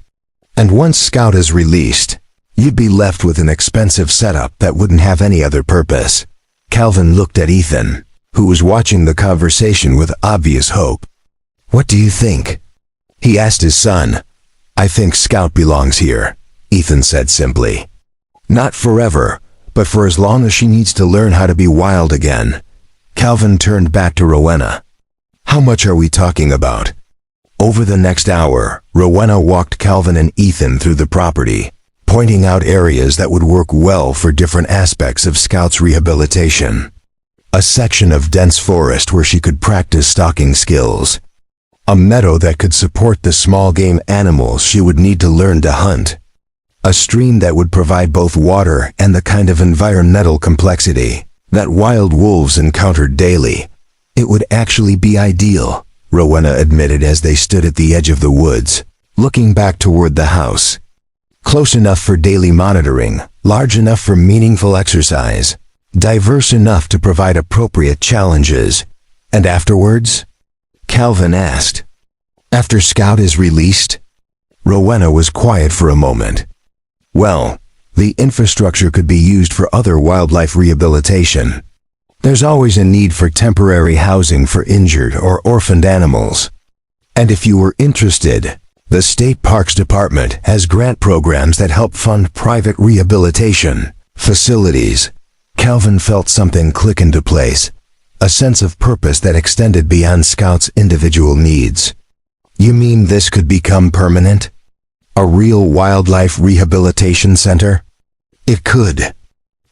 And once Scout is released, you'd be left with an expensive setup that wouldn't have any other purpose. Calvin looked at Ethan, who was watching the conversation with obvious hope. What do you think? He asked his son. I think Scout belongs here, Ethan said simply. Not forever, but for as long as she needs to learn how to be wild again. Calvin turned back to Rowena. How much are we talking about? Over the next hour, Rowena walked Calvin and Ethan through the property, pointing out areas that would work well for different aspects of Scout's rehabilitation. A section of dense forest where she could practice stalking skills. A meadow that could support the small game animals she would need to learn to hunt. A stream that would provide both water and the kind of environmental complexity that wild wolves encountered daily. It would actually be ideal, Rowena admitted as they stood at the edge of the woods, looking back toward the house. Close enough for daily monitoring, large enough for meaningful exercise, diverse enough to provide appropriate challenges. And afterwards? Calvin asked. After Scout is released? Rowena was quiet for a moment. Well, the infrastructure could be used for other wildlife rehabilitation. There's always a need for temporary housing for injured or orphaned animals. And if you were interested, the State Parks Department has grant programs that help fund private rehabilitation facilities. Calvin felt something click into place, a sense of purpose that extended beyond Scout's individual needs. You mean this could become permanent? A real wildlife rehabilitation center? It could.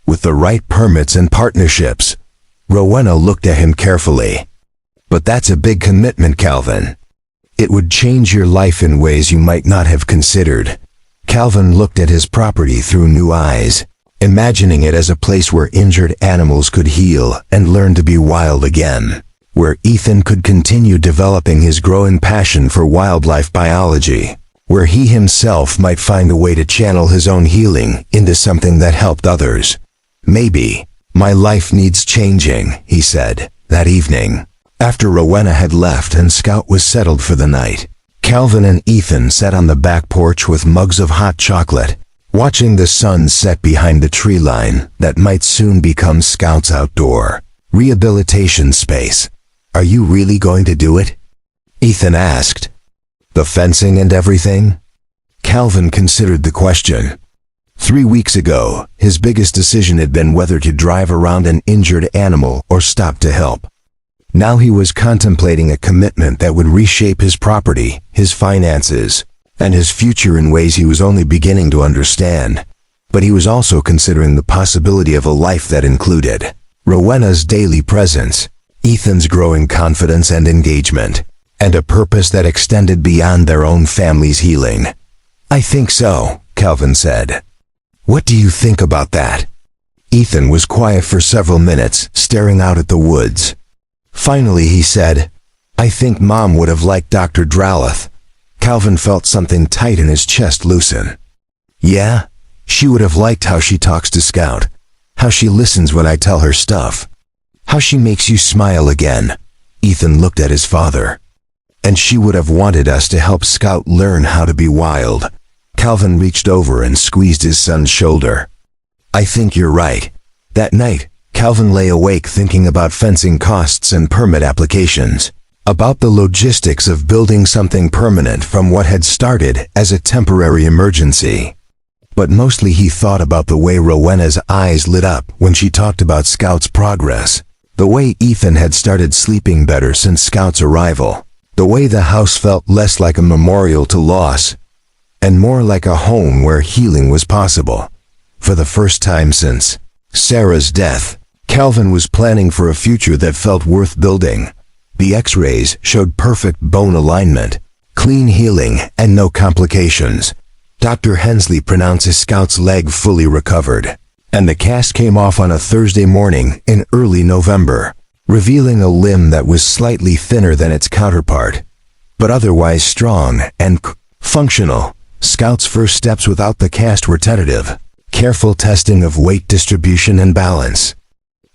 With the right permits and partnerships. Rowena looked at him carefully. But that's a big commitment, Calvin. It would change your life in ways you might not have considered. Calvin looked at his property through new eyes, imagining it as a place where injured animals could heal and learn to be wild again, where Ethan could continue developing his growing passion for wildlife biology, where he himself might find a way to channel his own healing into something that helped others. Maybe, my life needs changing, he said, that evening. After Rowena had left and Scout was settled for the night, Calvin and Ethan sat on the back porch with mugs of hot chocolate, watching the sun set behind the tree line that might soon become Scout's outdoor rehabilitation space. Are you really going to do it? Ethan asked. The fencing and everything? Calvin considered the question. 3 weeks ago, his biggest decision had been whether to drive around an injured animal or stop to help. Now he was contemplating a commitment that would reshape his property, his finances, and his future in ways he was only beginning to understand. But he was also considering the possibility of a life that included Rowena's daily presence, Ethan's growing confidence and engagement, and a purpose that extended beyond their own family's healing. I think so, Calvin said. What do you think about that? Ethan was quiet for several minutes, staring out at the woods. Finally he said, I think Mom would have liked Dr. Dralath. Calvin felt something tight in his chest loosen. Yeah? She would have liked how she talks to Scout, how she listens when I tell her stuff, how she makes you smile again. Ethan looked at his father. And she would have wanted us to help Scout learn how to be wild. Calvin reached over and squeezed his son's shoulder. I think you're right. That night, Calvin lay awake thinking about fencing costs and permit applications, about the logistics of building something permanent from what had started as a temporary emergency. But mostly he thought about the way Rowena's eyes lit up when she talked about Scout's progress, the way Ethan had started sleeping better since Scout's arrival, the way the house felt less like a memorial to loss, and more like a home where healing was possible. For the first time since Sarah's death, Calvin was planning for a future that felt worth building. The X-rays showed perfect bone alignment, clean healing, and no complications. Dr. Hensley pronounced Scout's leg fully recovered, and the cast came off on a Thursday morning in early November, revealing a limb that was slightly thinner than its counterpart, but otherwise strong and functional. Scout's first steps without the cast were tentative. careful testing of weight distribution and balance.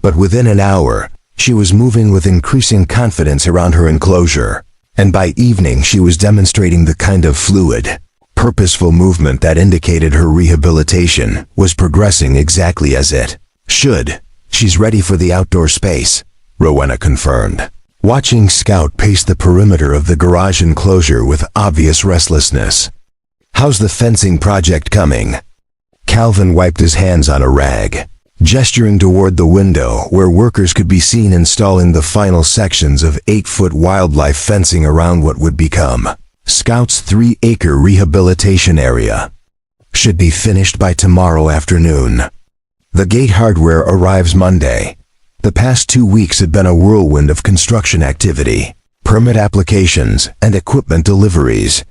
But within an hour, she was moving with increasing confidence around her enclosure, and by evening she was demonstrating the kind of fluid, purposeful movement that indicated her rehabilitation was progressing exactly as it should. She's ready for the outdoor space, Rowena confirmed, watching Scout pace the perimeter of the garage enclosure with obvious restlessness. How's the fencing project coming? Calvin wiped his hands on a rag, gesturing toward the window where workers could be seen installing the final sections of 8-foot wildlife fencing around what would become Scout's 3-acre rehabilitation area. Should be finished by tomorrow afternoon. The gate hardware arrives Monday. The past 2 weeks had been a whirlwind of construction activity, permit applications, and equipment deliveries.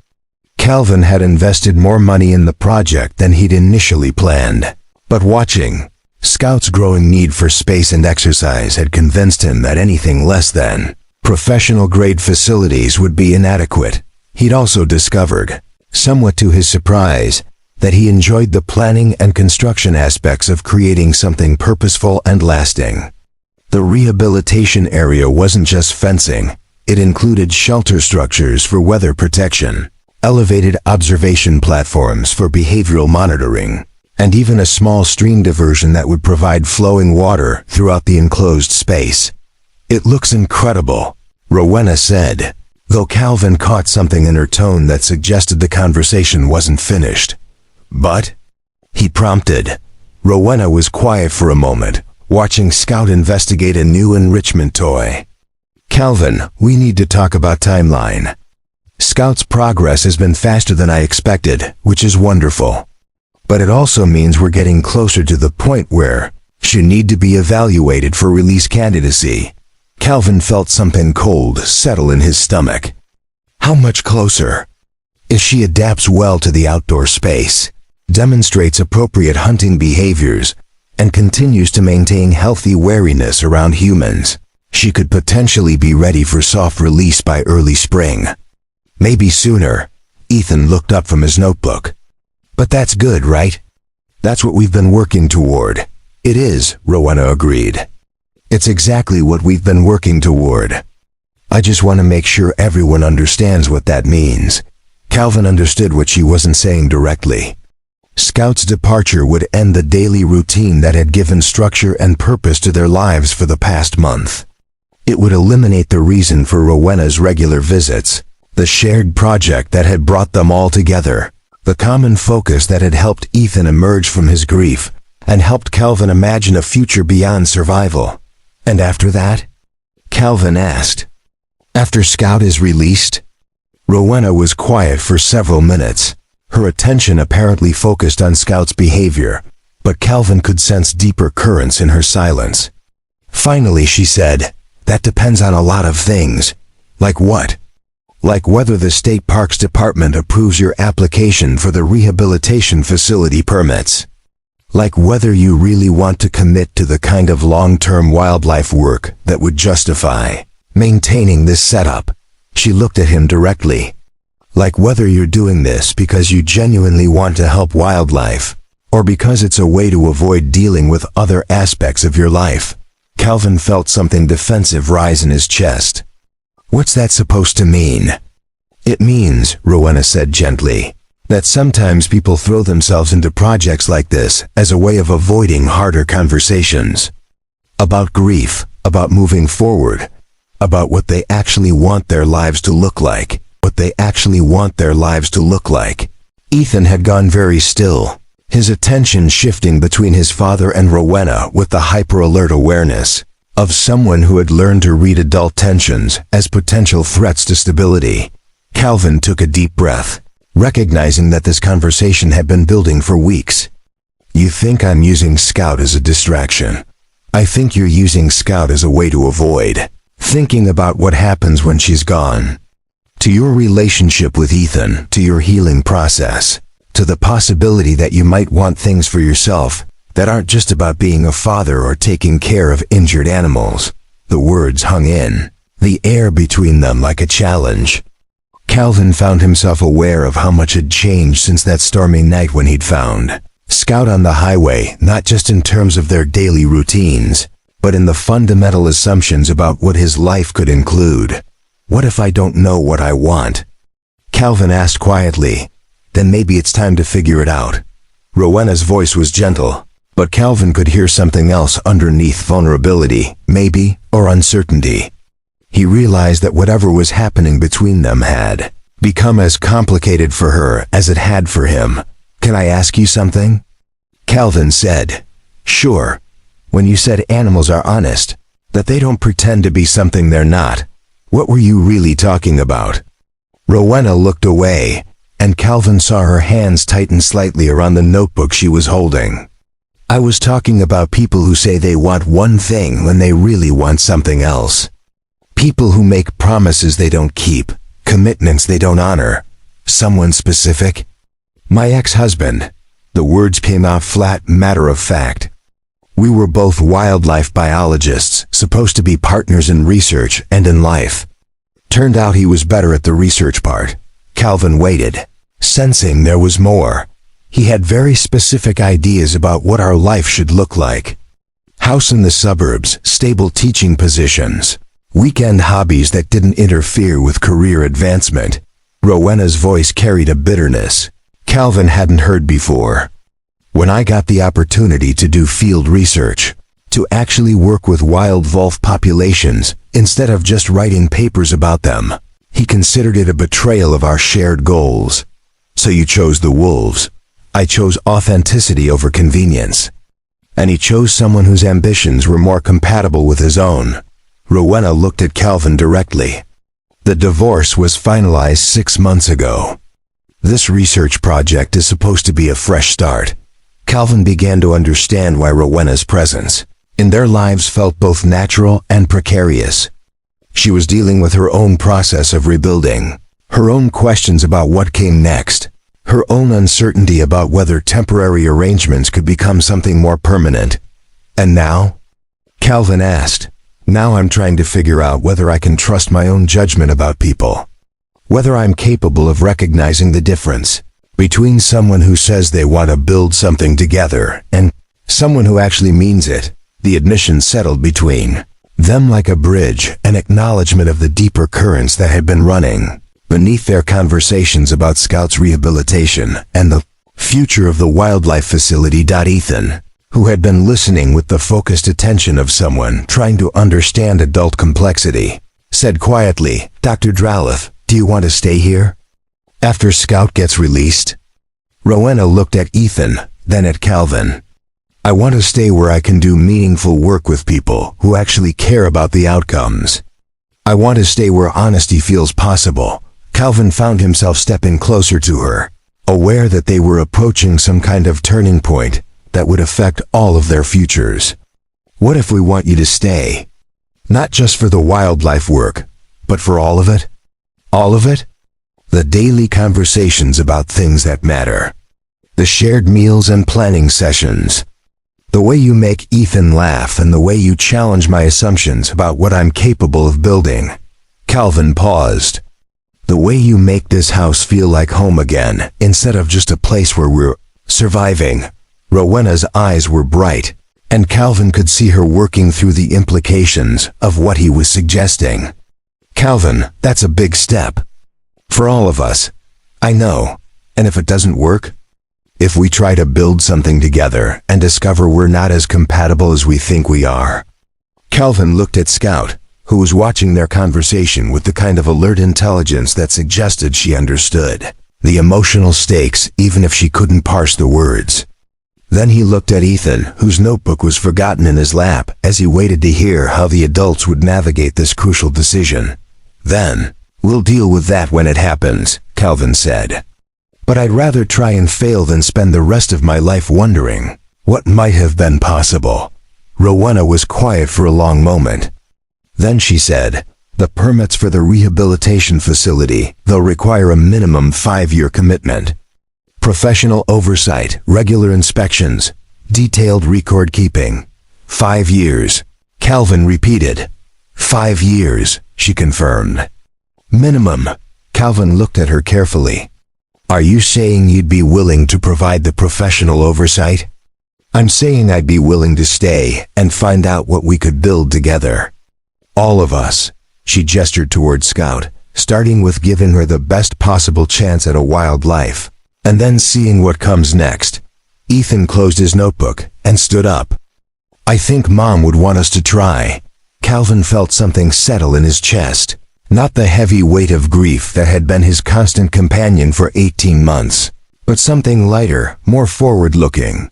Calvin had invested more money in the project than he'd initially planned, but watching Scout's growing need for space and exercise had convinced him that anything less than professional-grade facilities would be inadequate. He'd also discovered, somewhat to his surprise, that he enjoyed the planning and construction aspects of creating something purposeful and lasting. The rehabilitation area wasn't just fencing. It included shelter structures for weather protection, elevated observation platforms for behavioral monitoring, and even a small stream diversion that would provide flowing water throughout the enclosed space. It looks incredible, Rowena said, though Calvin caught something in her tone that suggested the conversation wasn't finished. But? He prompted. Rowena was quiet for a moment, watching Scout investigate a new enrichment toy. Calvin, we need to talk about timeline. Scout's progress has been faster than I expected, which is wonderful. But it also means we're getting closer to the point where she need to be evaluated for release candidacy. Calvin felt something cold settle in his stomach. How much closer? If she adapts well to the outdoor space, demonstrates appropriate hunting behaviors, and continues to maintain healthy wariness around humans, she could potentially be ready for soft release by early spring. Maybe sooner. Ethan looked up from his notebook. But that's good, right? That's what we've been working toward. It is, Rowena agreed. It's exactly what we've been working toward. I just want to make sure everyone understands what that means. Calvin understood what she wasn't saying directly. Scout's departure would end the daily routine that had given structure and purpose to their lives for the past month. It would eliminate the reason for Rowena's regular visits, the shared project that had brought them all together, the common focus that had helped Ethan emerge from his grief, and helped Calvin imagine a future beyond survival. And after that? Calvin asked. After Scout is released? Rowena was quiet for several minutes, her attention apparently focused on Scout's behavior, but Calvin could sense deeper currents in her silence. Finally, she said, that depends on a lot of things. Like what? Like whether the State Parks Department approves your application for the rehabilitation facility permits. Like whether you really want to commit to the kind of long-term wildlife work that would justify maintaining this setup. She looked at him directly. Like whether you're doing this because you genuinely want to help wildlife, or because it's a way to avoid dealing with other aspects of your life. Calvin felt something defensive rise in his chest. What's that supposed to mean? It means, Rowena said gently, that sometimes people throw themselves into projects like this as a way of avoiding harder conversations. About grief, about moving forward, about what they actually want their lives to look like. What they actually want their lives to look like. Ethan had gone very still, his attention shifting between his father and Rowena with the hyper-alert awareness of someone who had learned to read adult tensions as potential threats to stability. Calvin took a deep breath, recognizing that this conversation had been building for weeks. You think I'm using Scout as a distraction. I think you're using Scout as a way to avoid thinking about what happens when she's gone. To your relationship with Ethan, to your healing process, to the possibility that you might want things for yourself that aren't just about being a father or taking care of injured animals. The words hung in the air between them like a challenge. Calvin found himself aware of how much had changed since that stormy night when he'd found Scout on the highway, not just in terms of their daily routines, but in the fundamental assumptions about what his life could include. What if I don't know what I want? Calvin asked quietly. Then maybe it's time to figure it out. Rowena's voice was gentle, but Calvin could hear something else underneath: vulnerability, maybe, or uncertainty. He realized that whatever was happening between them had become as complicated for her as it had for him. Can I ask you something? Calvin said. Sure. When you said animals are honest, that they don't pretend to be something they're not, what were you really talking about? Rowena looked away, and Calvin saw her hands tighten slightly around the notebook she was holding. I was talking about people who say they want one thing when they really want something else. People who make promises they don't keep, commitments they don't honor. Someone specific? My ex-husband. The words came out flat, matter of fact. We were both wildlife biologists, supposed to be partners in research and in life. Turned out he was better at the research part. Calvin waited, sensing there was more. He had very specific ideas about what our life should look like. House in the suburbs, stable teaching positions, weekend hobbies that didn't interfere with career advancement. Rowena's voice carried a bitterness Calvin hadn't heard before. When I got the opportunity to do field research, to actually work with wild wolf populations instead of just writing papers about them, he considered it a betrayal of our shared goals. So you chose the wolves. I chose authenticity over convenience. And he chose someone whose ambitions were more compatible with his own. Rowena looked at Calvin directly. The divorce was finalized 6 months ago. This research project is supposed to be a fresh start. Calvin began to understand why Rowena's presence in their lives felt both natural and precarious. She was dealing with her own process of rebuilding, her own questions about what came next, her own uncertainty about whether temporary arrangements could become something more permanent. And now? Calvin asked. Now I'm trying to figure out whether I can trust my own judgment about people. Whether I'm capable of recognizing the difference between someone who says they want to build something together and someone who actually means it. The admission settled between them like a bridge, an acknowledgement of the deeper currents that had been running beneath their conversations about Scout's rehabilitation and the future of the wildlife facility. Ethan, who had been listening with the focused attention of someone trying to understand adult complexity, said quietly, Dr. Draloff, do you want to stay here? After Scout gets released? Rowena looked at Ethan, then at Calvin. I want to stay where I can do meaningful work with people who actually care about the outcomes. I want to stay where honesty feels possible. Calvin found himself stepping closer to her, aware that they were approaching some kind of turning point that would affect all of their futures. What if we want you to stay? Not just for the wildlife work, but for all of it? All of it? The daily conversations about things that matter. The shared meals and planning sessions. The way you make Ethan laugh and the way you challenge my assumptions about what I'm capable of building. Calvin paused. The way you make this house feel like home again, instead of just a place where we're surviving. Rowena's eyes were bright, and Calvin could see her working through the implications of what he was suggesting. Calvin, that's a big step. For all of us. I know. And if it doesn't work? If we try to build something together and discover we're not as compatible as we think we are? Calvin looked at Scout, who was watching their conversation with the kind of alert intelligence that suggested she understood the emotional stakes even if she couldn't parse the words. Then he looked at Ethan, whose notebook was forgotten in his lap, as he waited to hear how the adults would navigate this crucial decision. Then, we'll deal with that when it happens, Calvin said. But I'd rather try and fail than spend the rest of my life wondering what might have been possible. Rowena was quiet for a long moment. Then she said, the permits for the rehabilitation facility, they'll require a minimum 5-year commitment. Professional oversight, regular inspections, detailed record keeping. 5 years. Calvin repeated. 5 years, she confirmed. Minimum. Calvin looked at her carefully. Are you saying you'd be willing to provide the professional oversight? I'm saying I'd be willing to stay and find out what we could build together. All of us, she gestured toward Scout, starting with giving her the best possible chance at a wild life, and then seeing what comes next. Ethan closed his notebook and stood up. I think Mom would want us to try. Calvin felt something settle in his chest, not the heavy weight of grief that had been his constant companion for 18 months, but something lighter, more forward-looking.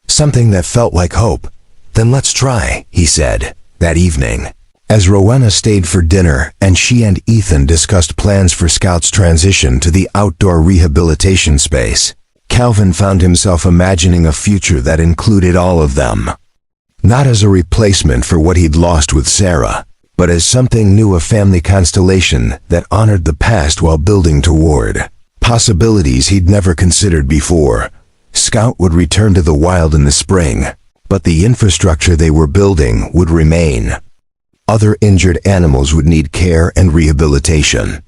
Something that felt like hope. Then let's try, he said, that evening. As Rowena stayed for dinner and she and Ethan discussed plans for Scout's transition to the outdoor rehabilitation space, Calvin found himself imagining a future that included all of them. Not as a replacement for what he'd lost with Sarah, but as something new, a family constellation that honored the past while building toward possibilities he'd never considered before. Scout would return to the wild in the spring, but the infrastructure they were building would remain. Other injured animals would need care and rehabilitation.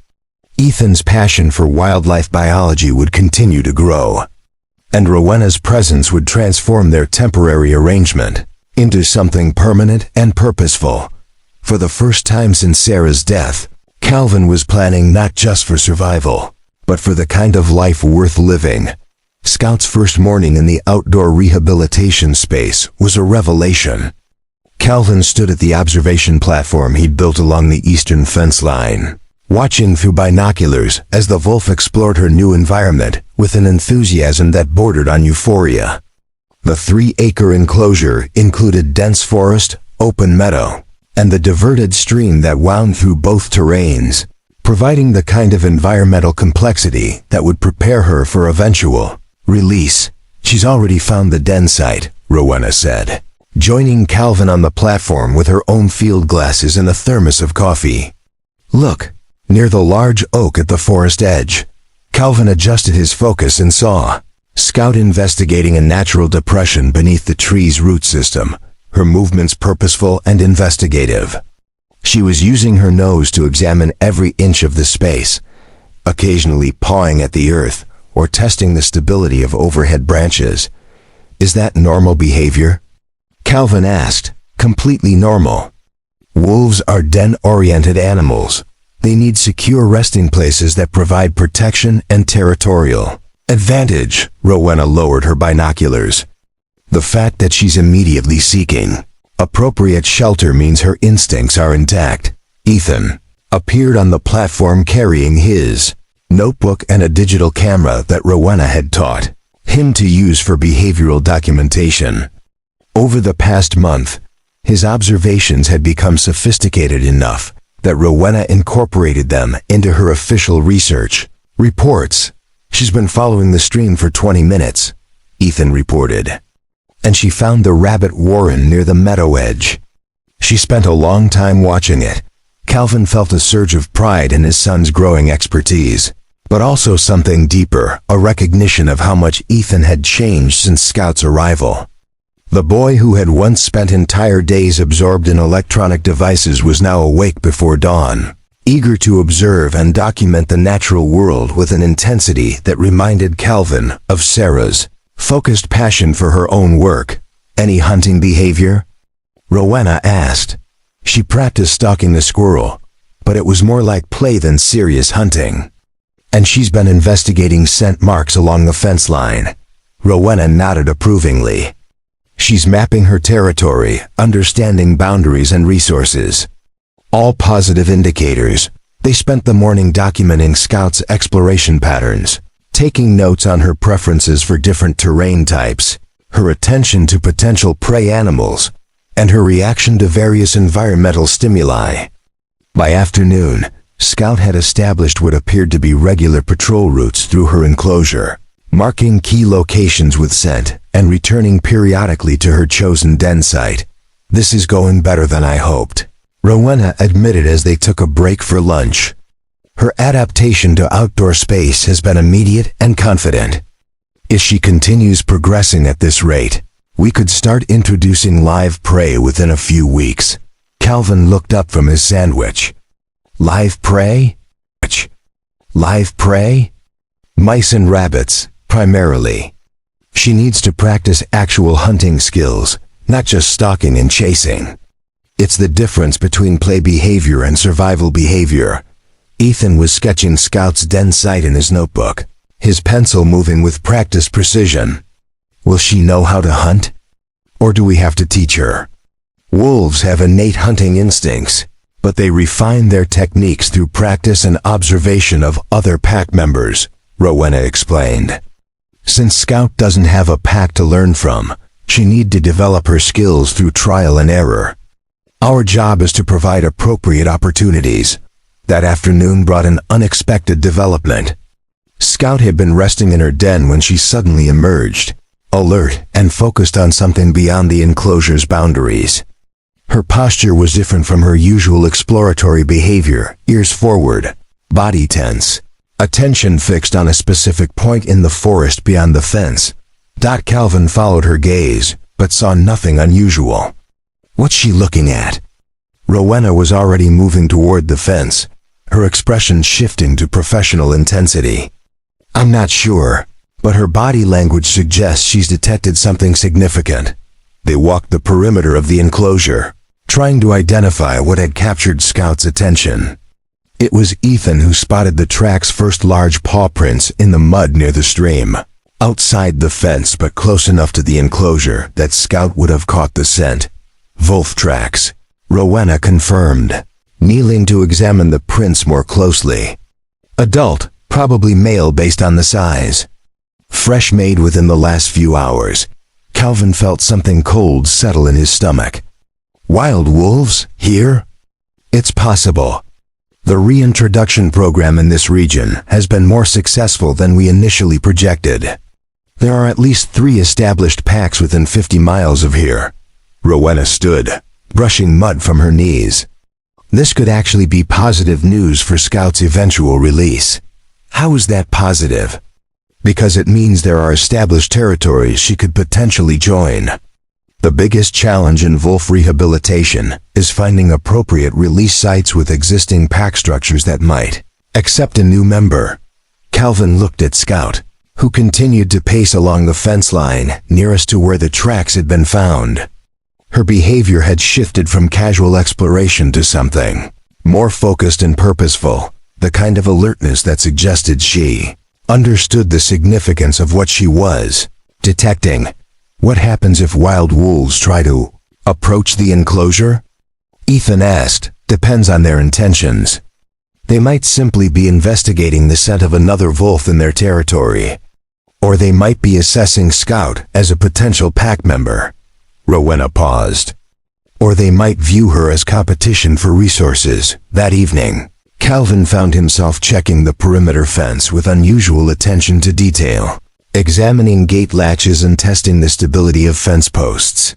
Ethan's passion for wildlife biology would continue to grow, and Rowena's presence would transform their temporary arrangement into something permanent and purposeful. For the first time since Sarah's death, Calvin was planning not just for survival, but for the kind of life worth living. Scout's first morning in the outdoor rehabilitation space was a revelation. Calvin stood at the observation platform he'd built along the eastern fence line, watching through binoculars as the wolf explored her new environment with an enthusiasm that bordered on euphoria. The 3-acre enclosure included dense forest, open meadow, and the diverted stream that wound through both terrains, providing the kind of environmental complexity that would prepare her for eventual release. She's already found the den site, Rowena said, joining Calvin on the platform with her own field glasses and a thermos of coffee. Look, near the large oak at the forest edge. Calvin adjusted his focus and saw Scout investigating a natural depression beneath the tree's root system, her movements purposeful and investigative. She was using her nose to examine every inch of the space, occasionally pawing at the earth or testing the stability of overhead branches. Is that normal behavior? Calvin asked. Completely normal. Wolves are den-oriented animals. They need secure resting places that provide protection and territorial advantage. Rowena lowered her binoculars. The fact that she's immediately seeking appropriate shelter means her instincts are intact. Ethan appeared on the platform carrying his notebook and a digital camera that Rowena had taught him to use for behavioral documentation. Over the past month, his observations had become sophisticated enough that Rowena incorporated them into her official research reports. She's been following the stream for 20 minutes, Ethan reported, and she found the rabbit warren near the meadow edge. She spent a long time watching it. Calvin felt a surge of pride in his son's growing expertise, but also something deeper, a recognition of how much Ethan had changed since Scout's arrival. The boy who had once spent entire days absorbed in electronic devices was now awake before dawn, eager to observe and document the natural world with an intensity that reminded Calvin of Sarah's focused passion for her own work. Any hunting behavior? Rowena asked. She practiced stalking the squirrel, but it was more like play than serious hunting. And she's been investigating scent marks along the fence line. Rowena nodded approvingly. She's mapping her territory, understanding boundaries and resources. All positive indicators. They spent the morning documenting Scout's exploration patterns, taking notes on her preferences for different terrain types, her attention to potential prey animals, and her reaction to various environmental stimuli. By afternoon, Scout had established what appeared to be regular patrol routes through her enclosure, marking key locations with scent and returning periodically to her chosen den site. This is going better than I hoped, Rowena admitted as they took a break for lunch. Her adaptation to outdoor space has been immediate and confident. If she continues progressing at this rate, we could start introducing live prey within a few weeks. Calvin looked up from his sandwich. Live prey? Live prey? Mice and rabbits, primarily. She needs to practice actual hunting skills, not just stalking and chasing. It's the difference between play behavior and survival behavior. Ethan was sketching Scout's den site in his notebook, his pencil moving with practiced precision. Will she know how to hunt? Or do we have to teach her? Wolves have innate hunting instincts, but they refine their techniques through practice and observation of other pack members, Rowena explained. Since Scout doesn't have a pack to learn from, she needs to develop her skills through trial and error. Our job is to provide appropriate opportunities. That afternoon brought an unexpected development. Scout had been resting in her den when she suddenly emerged, alert and focused on something beyond the enclosure's boundaries. Her posture was different from her usual exploratory behavior, ears forward, body tense, attention fixed on a specific point in the forest beyond the fence. Calvin followed her gaze, but saw nothing unusual. What's she looking at? Rowena was already moving toward the fence, her expression shifting to professional intensity. I'm not sure, but her body language suggests she's detected something significant. They walked the perimeter of the enclosure, trying to identify what had captured Scout's attention. It was Ethan who spotted the track's first large paw prints in the mud near the stream, outside the fence but close enough to the enclosure that Scout would have caught the scent. Wolf tracks, Rowena confirmed, kneeling to examine the prints more closely. Adult, probably male based on the size. Fresh made within the last few hours. Calvin felt something cold settle in his stomach. Wild wolves? Here? It's possible. The reintroduction program in this region has been more successful than we initially projected. There are at least 3 established packs within 50 miles of here. Rowena stood, brushing mud from her knees. This could actually be positive news for Scout's eventual release. How is that positive? Because it means there are established territories she could potentially join. The biggest challenge in wolf rehabilitation is finding appropriate release sites with existing pack structures that might accept a new member. Calvin looked at Scout, who continued to pace along the fence line nearest to where the tracks had been found. Her behavior had shifted from casual exploration to something more focused and purposeful, the kind of alertness that suggested she understood the significance of what she was detecting. What happens if wild wolves try to approach the enclosure? Ethan asked. Depends on their intentions. They might simply be investigating the scent of another wolf in their territory. Or they might be assessing Scout as a potential pack member. Rowena paused. Or they might view her as competition for resources. That evening, Calvin found himself checking the perimeter fence with unusual attention to detail, examining gate latches and testing the stability of fence posts.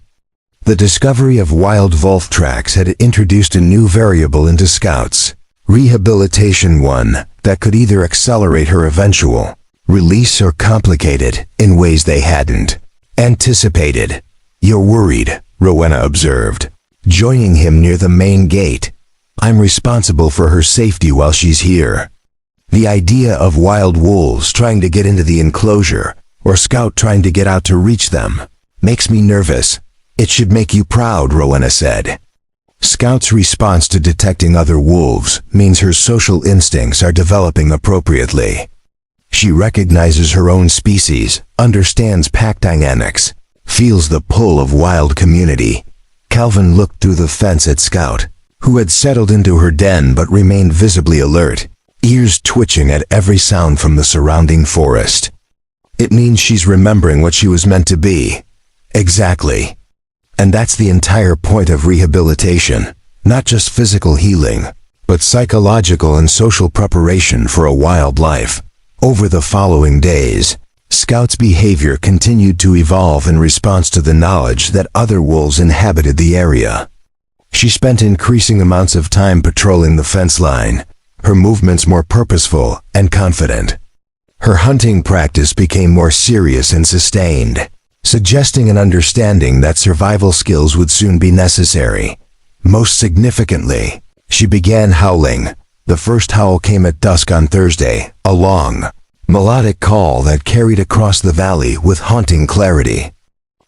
The discovery of wild wolf tracks had introduced a new variable into Scout's rehabilitation, one that could either accelerate her eventual release or complicate it in ways they hadn't anticipated. You're worried, Rowena observed, joining him near the main gate. I'm responsible for her safety while she's here. The idea of wild wolves trying to get into the enclosure, or Scout trying to get out to reach them, makes me nervous. It should make you proud, Rowena said. Scout's response to detecting other wolves means her social instincts are developing appropriately. She recognizes her own species, understands pack dynamics, feels the pull of wild community. Calvin looked through the fence at Scout, who had settled into her den but remained visibly alert, ears twitching at every sound from the surrounding forest. It means she's remembering what she was meant to be. Exactly. And that's the entire point of rehabilitation, not just physical healing, but psychological and social preparation for a wild life. Over the following days, Scout's behavior continued to evolve in response to the knowledge that other wolves inhabited the area. She spent increasing amounts of time patrolling the fence line, her movements more purposeful and confident. Her hunting practice became more serious and sustained, suggesting an understanding that survival skills would soon be necessary. Most significantly, she began howling. The first howl came at dusk on Thursday, a long, melodic call that carried across the valley with haunting clarity.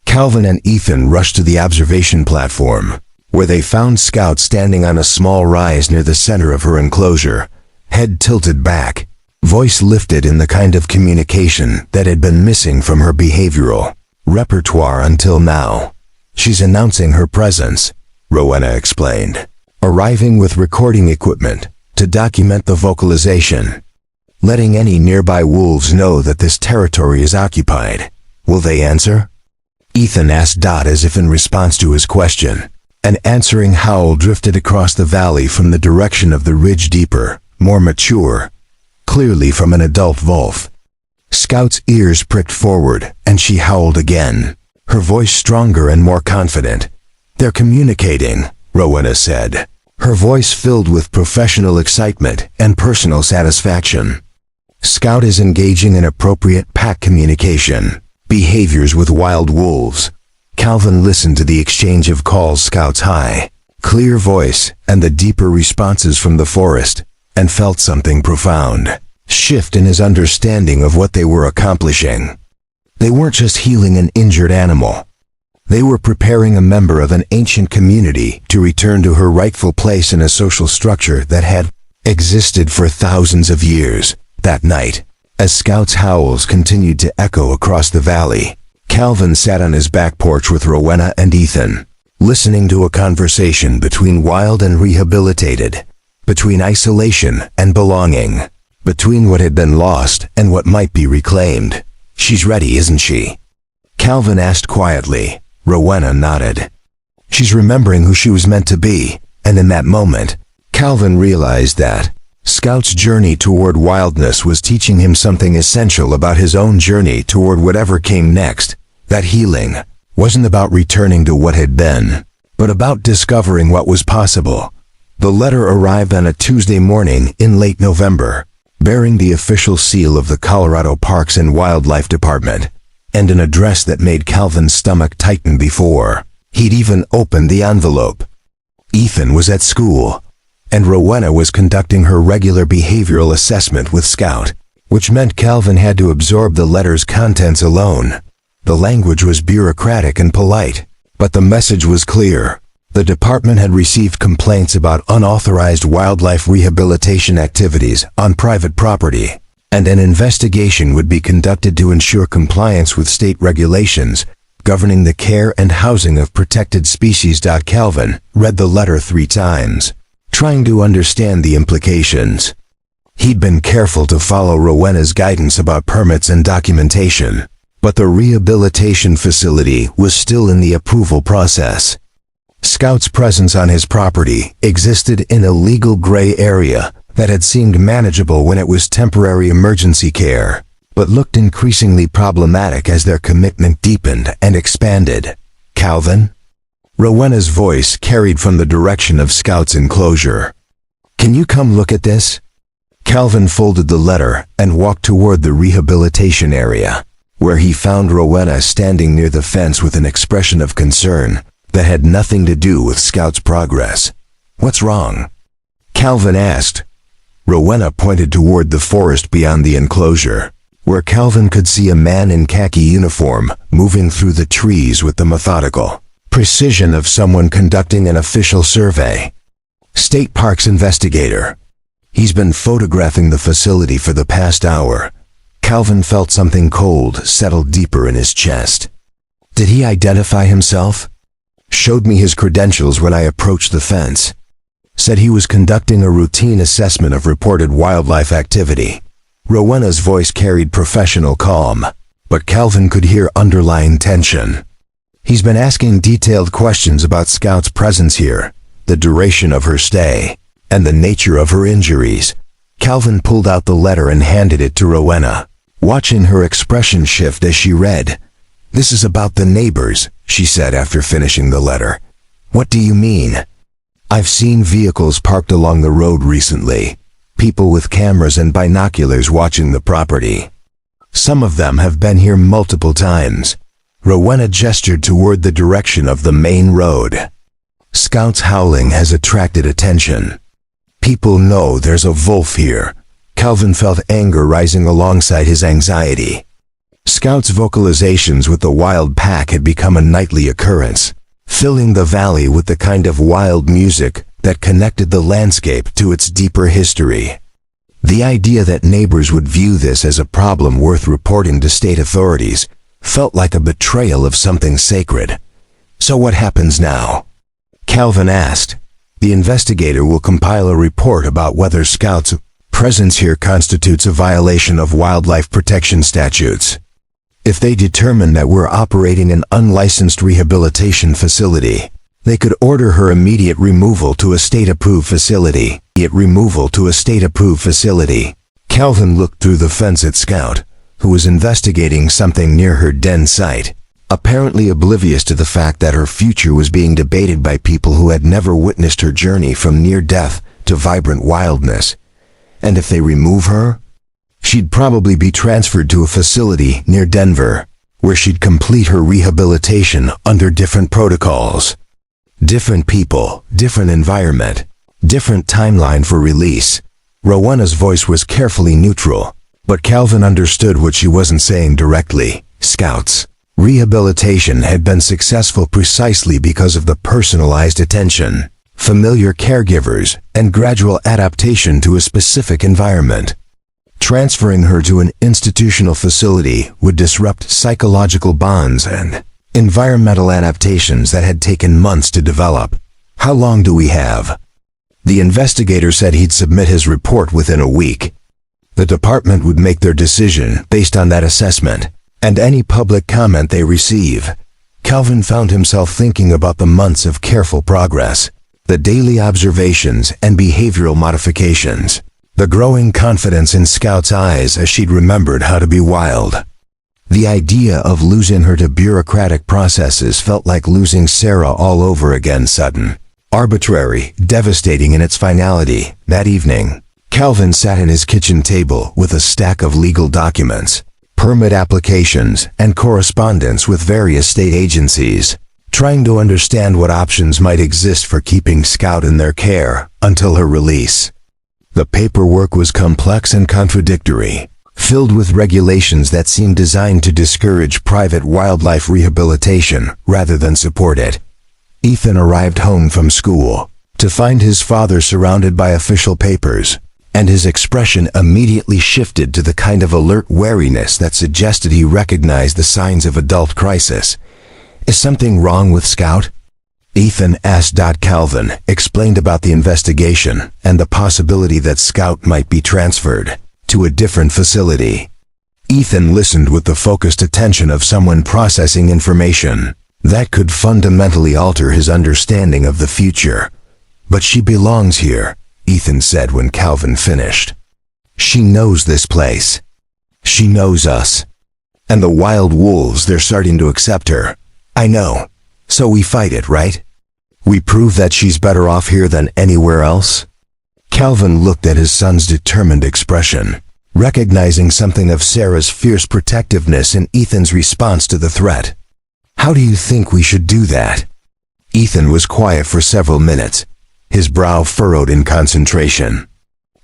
Calvin and Ethan rushed to the observation platform, where they found Scout standing on a small rise near the center of her enclosure, head tilted back, voice lifted in the kind of communication that had been missing from her behavioral repertoire until now. "She's announcing her presence," Rowena explained, arriving with recording equipment to document the vocalization, letting any nearby wolves know that this territory is occupied. "Will they answer?" Ethan asked Dot as if in response to his question. An answering howl drifted across the valley from the direction of the ridge, deeper, more mature, clearly from an adult wolf. Scout's ears pricked forward, and she howled again, her voice stronger and more confident. "They're communicating," Rowena said, her voice filled with professional excitement and personal satisfaction. "Scout is engaging in appropriate pack communication behaviors with wild wolves." Calvin listened to the exchange of calls, Scout's high, clear voice, and the deeper responses from the forest, and felt something profound shift in his understanding of what they were accomplishing. They weren't just healing an injured animal. They were preparing a member of an ancient community to return to her rightful place in a social structure that had existed for thousands of years. That night, as Scout's howls continued to echo across the valley, Calvin sat on his back porch with Rowena and Ethan, listening to a conversation between wild and rehabilitated, between isolation and belonging, between what had been lost and what might be reclaimed. "She's ready, isn't she?" Calvin asked quietly. Rowena nodded. "She's remembering who she was meant to be," and in that moment, Calvin realized that Scout's journey toward wildness was teaching him something essential about his own journey toward whatever came next. That healing wasn't about returning to what had been, but about discovering what was possible. The letter arrived on a Tuesday morning in late November, bearing the official seal of the Colorado Parks and Wildlife Department, and an address that made Calvin's stomach tighten before he'd even opened the envelope. Ethan was at school, and Rowena was conducting her regular behavioral assessment with Scout, which meant Calvin had to absorb the letter's contents alone. The language was bureaucratic and polite, but the message was clear. The department had received complaints about unauthorized wildlife rehabilitation activities on private property, and an investigation would be conducted to ensure compliance with state regulations governing the care and housing of protected species. Calvin read the letter 3 times, trying to understand the implications. He'd been careful to follow Rowena's guidance about permits and documentation, but the rehabilitation facility was still in the approval process. Scout's presence on his property existed in a legal gray area that had seemed manageable when it was temporary emergency care, but looked increasingly problematic as their commitment deepened and expanded. "Calvin?" Rowena's voice carried from the direction of Scout's enclosure. "Can you come look at this?" Calvin folded the letter and walked toward the rehabilitation area, where he found Rowena standing near the fence with an expression of concern that had nothing to do with Scout's progress. "What's wrong?" Calvin asked. Rowena pointed toward the forest beyond the enclosure, where Calvin could see a man in khaki uniform moving through the trees with the methodical precision of someone conducting an official survey. "State Parks investigator. He's been photographing the facility for the past hour." Calvin felt something cold settle deeper in his chest. "Did he identify himself?" "Showed me his credentials when I approached the fence. Said he was conducting a routine assessment of reported wildlife activity." Rowena's voice carried professional calm, but Calvin could hear underlying tension. "He's been asking detailed questions about Scout's presence here, the duration of her stay, and the nature of her injuries." Calvin pulled out the letter and handed it to Rowena, watching her expression shift as she read. "This is about the neighbors," she said after finishing the letter. "What do you mean?" "I've seen vehicles parked along the road recently, people with cameras and binoculars watching the property. Some of them have been here multiple times." Rowena gestured toward the direction of the main road. "Scout's howling has attracted attention. People know there's a wolf here. Calvin felt anger rising alongside his anxiety. Scout's vocalizations with the wild pack had become a nightly occurrence, filling the valley with the kind of wild music that connected the landscape to its deeper history. The idea that neighbors would view this as a problem worth reporting to state authorities felt like a betrayal of something sacred. "So what happens now?" Calvin asked. "The investigator will compile a report about whether Scout's presence here constitutes a violation of wildlife protection statutes. If they determine that we're operating an unlicensed rehabilitation facility, they could order her immediate removal to a state-approved facility. Calvin looked through the fence at Scout, who was investigating something near her den site, apparently oblivious to the fact that her future was being debated by people who had never witnessed her journey from near death to vibrant wildness. And if they remove her, she'd probably be transferred to a facility near Denver, where she'd complete her rehabilitation under different protocols. Different people, different environment, different timeline for release. Rowena's voice was carefully neutral, but Calvin understood what she wasn't saying directly. Scout's rehabilitation had been successful precisely because of the personalized attention, familiar caregivers, and gradual adaptation to a specific environment. Transferring her to an institutional facility would disrupt psychological bonds and environmental adaptations that had taken months to develop. "How long do we have?" The investigator said he'd submit his report within a week. The department would make their decision based on that assessment and any public comment they receive. Calvin found himself thinking about the months of careful progress, the daily observations and behavioral modifications, the growing confidence in Scout's eyes as she'd remembered how to be wild. The idea of losing her to bureaucratic processes felt like losing Sarah all over again, sudden, arbitrary, devastating in its finality. That evening, Calvin sat at his kitchen table with a stack of legal documents, permit applications, and correspondence with various state agencies, trying to understand what options might exist for keeping Scout in their care until her release. The paperwork was complex and contradictory, filled with regulations that seemed designed to discourage private wildlife rehabilitation rather than support it. Ethan arrived home from school to find his father surrounded by official papers, and his expression immediately shifted to the kind of alert wariness that suggested he recognized the signs of adult crisis. "Is something wrong with Scout?" Ethan asked. Calvin explained about the investigation and the possibility that Scout might be transferred to a different facility. Ethan listened with the focused attention of someone processing information that could fundamentally alter his understanding of the future. "But she belongs here," Ethan said when Calvin finished. "She knows this place. She knows us. And the wild wolves, they're starting to accept her." "I know. So we fight it, right? We prove that she's better off here than anywhere else?" Calvin looked at his son's determined expression, recognizing something of Sarah's fierce protectiveness in Ethan's response to the threat. "How do you think we should do that?" Ethan was quiet for several minutes, his brow furrowed in concentration.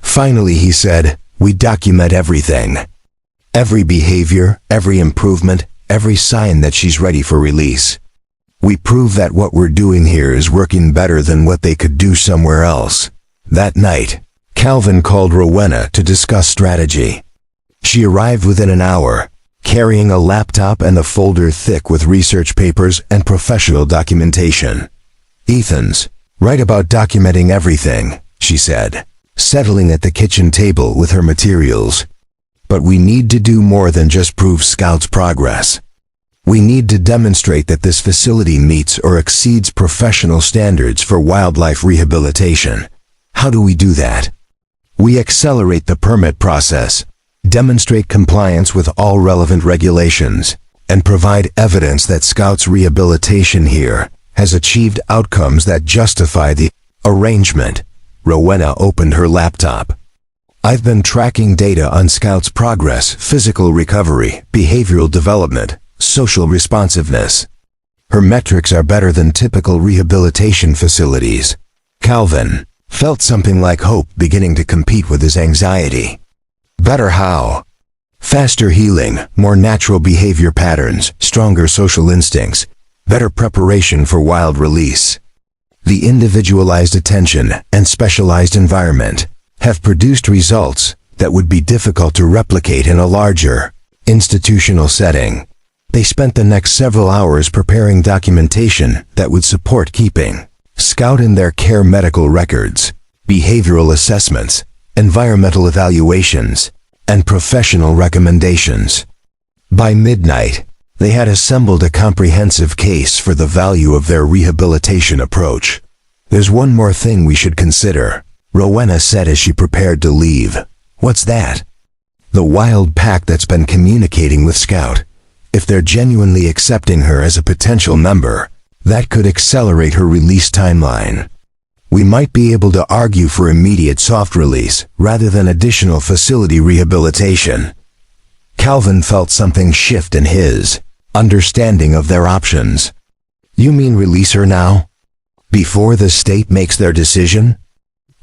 Finally he said, "We document everything. Every behavior, every improvement, every sign that she's ready for release. We prove that what we're doing here is working better than what they could do somewhere else." That night, Calvin called Rowena to discuss strategy. She arrived within an hour, carrying a laptop and a folder thick with research papers and professional documentation. "Ethan's right about documenting everything," she said, settling at the kitchen table with her materials. "But we need to do more than just prove Scout's progress. We need to demonstrate that this facility meets or exceeds professional standards for wildlife rehabilitation." "How do we do that?" "We accelerate the permit process, demonstrate compliance with all relevant regulations, and provide evidence that Scout's rehabilitation here has achieved outcomes that justify the arrangement." Rowena opened her laptop. "I've been tracking data on Scout's progress, physical recovery, behavioral development, social responsiveness. Her metrics are better than typical rehabilitation facilities." Calvin felt something like hope beginning to compete with his anxiety. Better how? Faster healing, more natural behavior patterns, stronger social instincts, better preparation for wild release. The individualized attention and specialized environment have produced results that would be difficult to replicate in a larger, institutional setting. They spent the next several hours preparing documentation that would support keeping Scout in their care: medical records, behavioral assessments, environmental evaluations, and professional recommendations. By midnight, they had assembled a comprehensive case for the value of their rehabilitation approach. "There's one more thing we should consider," Rowena said as she prepared to leave. "What's that?" "The wild pack that's been communicating with Scout. If they're genuinely accepting her as a potential member, that could accelerate her release timeline. We might be able to argue for immediate soft release rather than additional facility rehabilitation." Calvin felt something shift in his understanding of their options. "You mean release her now? Before the state makes their decision?"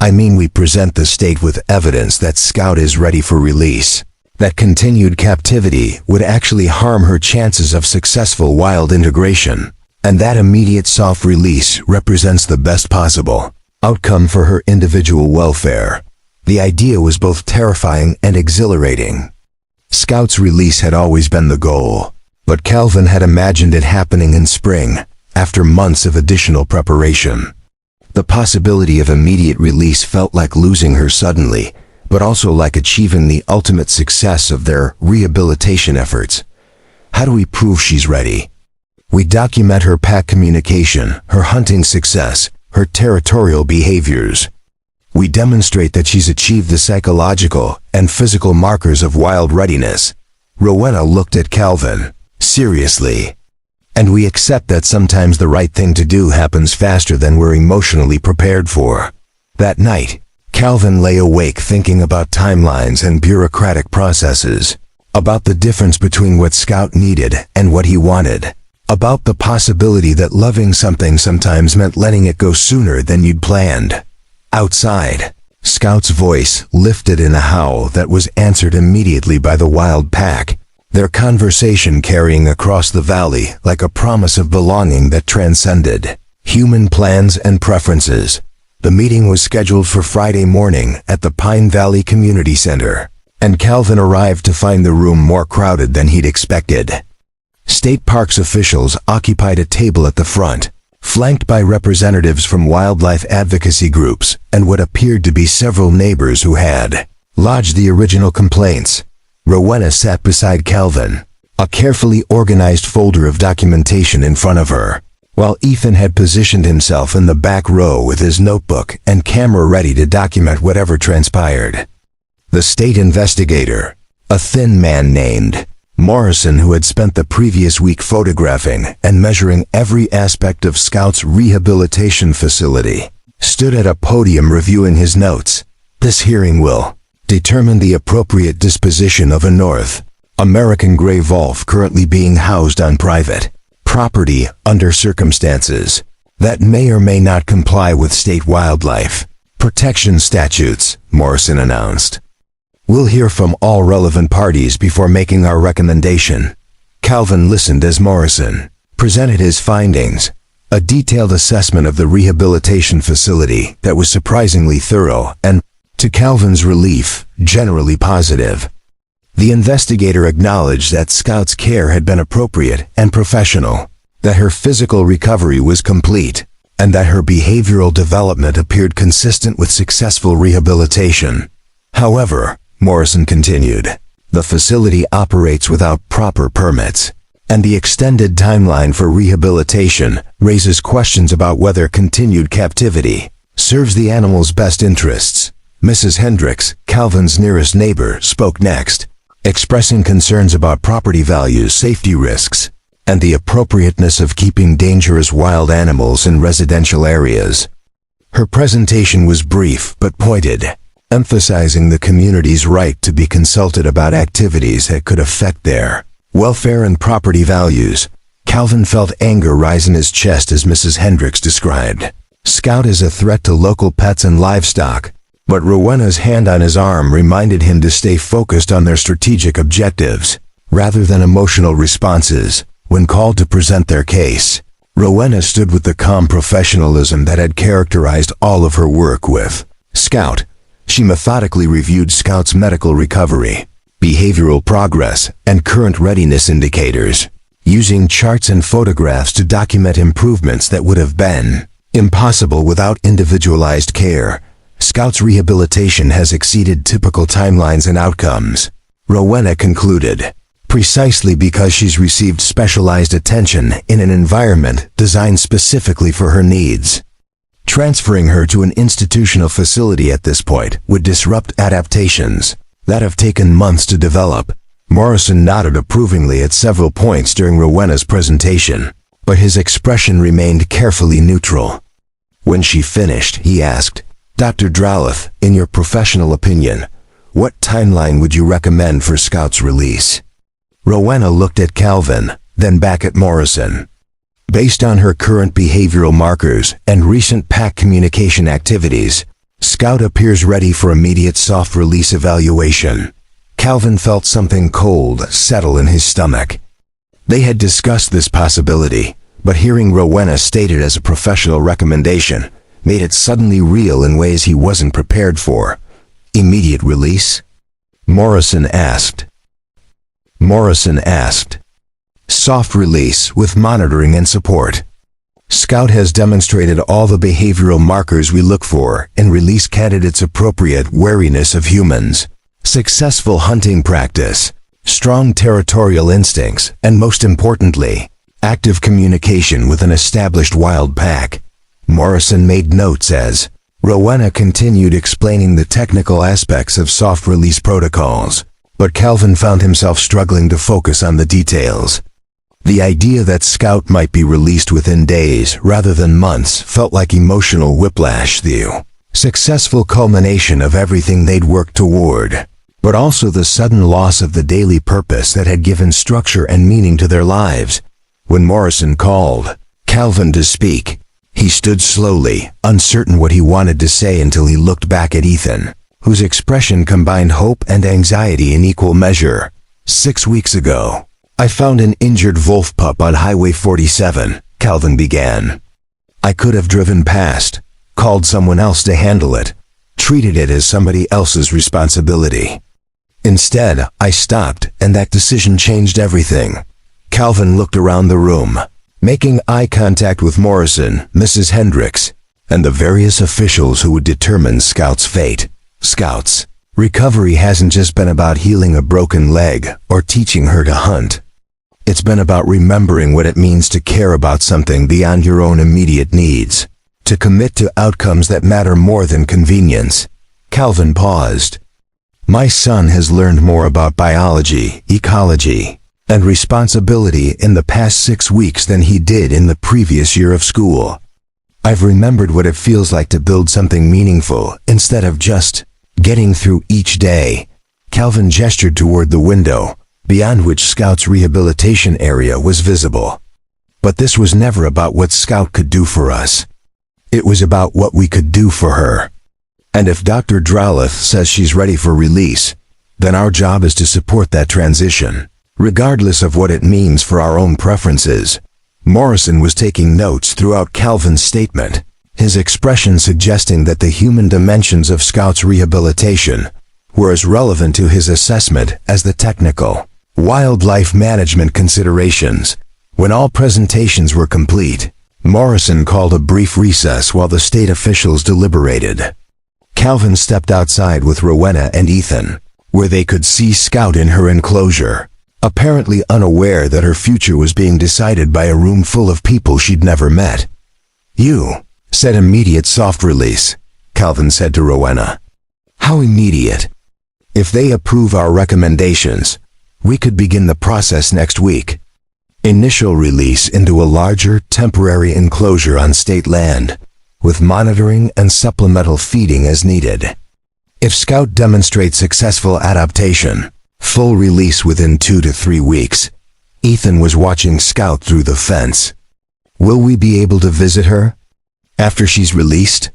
"I mean we present the state with evidence that Scout is ready for release. That continued captivity would actually harm her chances of successful wild integration, and that immediate soft release represents the best possible outcome for her individual welfare." The idea was both terrifying and exhilarating. Scout's release had always been the goal, but Calvin had imagined it happening in spring, after months of additional preparation. The possibility of immediate release felt like losing her suddenly, but also like achieving the ultimate success of their rehabilitation efforts. How do we prove she's ready? "We document her pack communication, her hunting success, her territorial behaviors. We demonstrate that she's achieved the psychological and physical markers of wild readiness." Rowena looked at Calvin. "Seriously? And we accept that sometimes the right thing to do happens faster than we're emotionally prepared for." That night, Calvin lay awake thinking about timelines and bureaucratic processes, about the difference between what Scout needed and what he wanted, about the possibility that loving something sometimes meant letting it go sooner than you'd planned. Outside, Scout's voice lifted in a howl that was answered immediately by the wild pack, their conversation carrying across the valley like a promise of belonging that transcended human plans and preferences. The meeting was scheduled for Friday morning at the Pine Valley Community Center, and Calvin arrived to find the room more crowded than he'd expected. State parks officials occupied a table at the front, flanked by representatives from wildlife advocacy groups and what appeared to be several neighbors who had lodged the original complaints. Rowena sat beside Calvin, a carefully organized folder of documentation in front of her, while Ethan had positioned himself in the back row with his notebook and camera ready to document whatever transpired. The state investigator, a thin man named Morrison, who had spent the previous week photographing and measuring every aspect of Scout's rehabilitation facility, stood at a podium reviewing his notes. "This hearing will determine the appropriate disposition of a North American gray wolf currently being housed on private property under circumstances that may or may not comply with state wildlife protection statutes," Morrison announced. "We'll hear from all relevant parties before making our recommendation." Calvin listened as Morrison presented his findings, a detailed assessment of the rehabilitation facility that was surprisingly thorough and, to Calvin's relief, generally positive. The investigator acknowledged that Scout's care had been appropriate and professional, that her physical recovery was complete, and that her behavioral development appeared consistent with successful rehabilitation. However, Morrison continued, the facility operates without proper permits, and the extended timeline for rehabilitation raises questions about whether continued captivity serves the animal's best interests. Mrs. Hendricks, Calvin's nearest neighbor, spoke next, expressing concerns about property values, safety risks, and the appropriateness of keeping dangerous wild animals in residential areas. Her presentation was brief but pointed, emphasizing the community's right to be consulted about activities that could affect their welfare and property values. Calvin felt anger rise in his chest as Mrs. Hendricks described, "Scout is a threat to local pets and livestock. But Rowena's hand on his arm reminded him to stay focused on their strategic objectives, rather than emotional responses, when called to present their case. Rowena stood with the calm professionalism that had characterized all of her work with Scout. She methodically reviewed Scout's medical recovery, behavioral progress, and current readiness indicators, using charts and photographs to document improvements that would have been impossible without individualized care. Scout's rehabilitation has exceeded typical timelines and outcomes, Rowena concluded, precisely because she's received specialized attention in an environment designed specifically for her needs. Transferring her to an institutional facility at this point would disrupt adaptations that have taken months to develop. Morrison nodded approvingly at several points during Rowena's presentation, but his expression remained carefully neutral. When she finished, he asked, "Dr. Drowleth, in your professional opinion, what timeline would you recommend for Scout's release?" Rowena looked at Calvin, then back at Morrison. Based on her current behavioral markers and recent PAC communication activities, Scout appears ready for immediate soft release evaluation. Calvin felt something cold settle in his stomach. They had discussed this possibility, but hearing Rowena stated as a professional recommendation made it suddenly real in ways he wasn't prepared for. Immediate release? Morrison asked. Soft release with monitoring and support. Scout has demonstrated all the behavioral markers we look for in release candidates: appropriate wariness of humans, successful hunting practice, strong territorial instincts, and most importantly, active communication with an established wild pack. Morrison made notes as Rowena continued explaining the technical aspects of soft release protocols, but Calvin found himself struggling to focus on the details. The idea that Scout might be released within days rather than months felt like emotional whiplash, the successful culmination of everything they'd worked toward, but also the sudden loss of the daily purpose that had given structure and meaning to their lives. When Morrison called Calvin to speak, he stood slowly, uncertain what he wanted to say until he looked back at Ethan, whose expression combined hope and anxiety in equal measure. 6 weeks ago, I found an injured wolf pup on Highway 47, Calvin began. I could have driven past, called someone else to handle it, treated it as somebody else's responsibility. Instead, I stopped, and that decision changed everything. Calvin looked around the room, making eye contact with Morrison, Mrs. Hendricks, and the various officials who would determine Scout's fate. Scout's recovery hasn't just been about healing a broken leg or teaching her to hunt. It's been about remembering what it means to care about something beyond your own immediate needs, to commit to outcomes that matter more than convenience. Calvin paused. My son has learned more about biology, ecology, and responsibility in the past 6 weeks than he did in the previous year of school. I've remembered what it feels like to build something meaningful instead of just getting through each day. Calvin gestured toward the window, beyond which Scout's rehabilitation area was visible. But this was never about what Scout could do for us. It was about what we could do for her. And if Dr. Drowleth says she's ready for release, then our job is to support that transition, regardless of what it means for our own preferences. Morrison was taking notes throughout Calvin's statement, his expression suggesting that the human dimensions of Scout's rehabilitation were as relevant to his assessment as the technical, wildlife management considerations. When all presentations were complete, Morrison called a brief recess while the state officials deliberated. Calvin stepped outside with Rowena and Ethan, where they could see Scout in her enclosure, apparently unaware that her future was being decided by a room full of people she'd never met. You said immediate soft release, Calvin said to Rowena. How immediate? If they approve our recommendations, we could begin the process next week. Initial release into a larger, temporary enclosure on state land, with monitoring and supplemental feeding as needed. If Scout demonstrates successful adaptation, full release within 2 to 3 weeks. Ethan was watching Scout through the fence. Will we be able to visit her after she's released?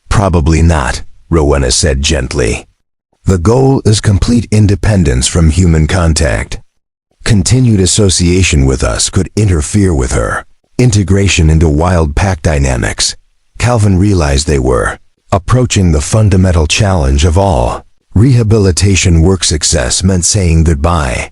Probably not, Rowena said gently. The goal is complete independence from human contact. Continued association with us could interfere with her integration into wild pack dynamics. Calvin realized they were approaching the fundamental challenge of all. Rehabilitation work success meant saying goodbye.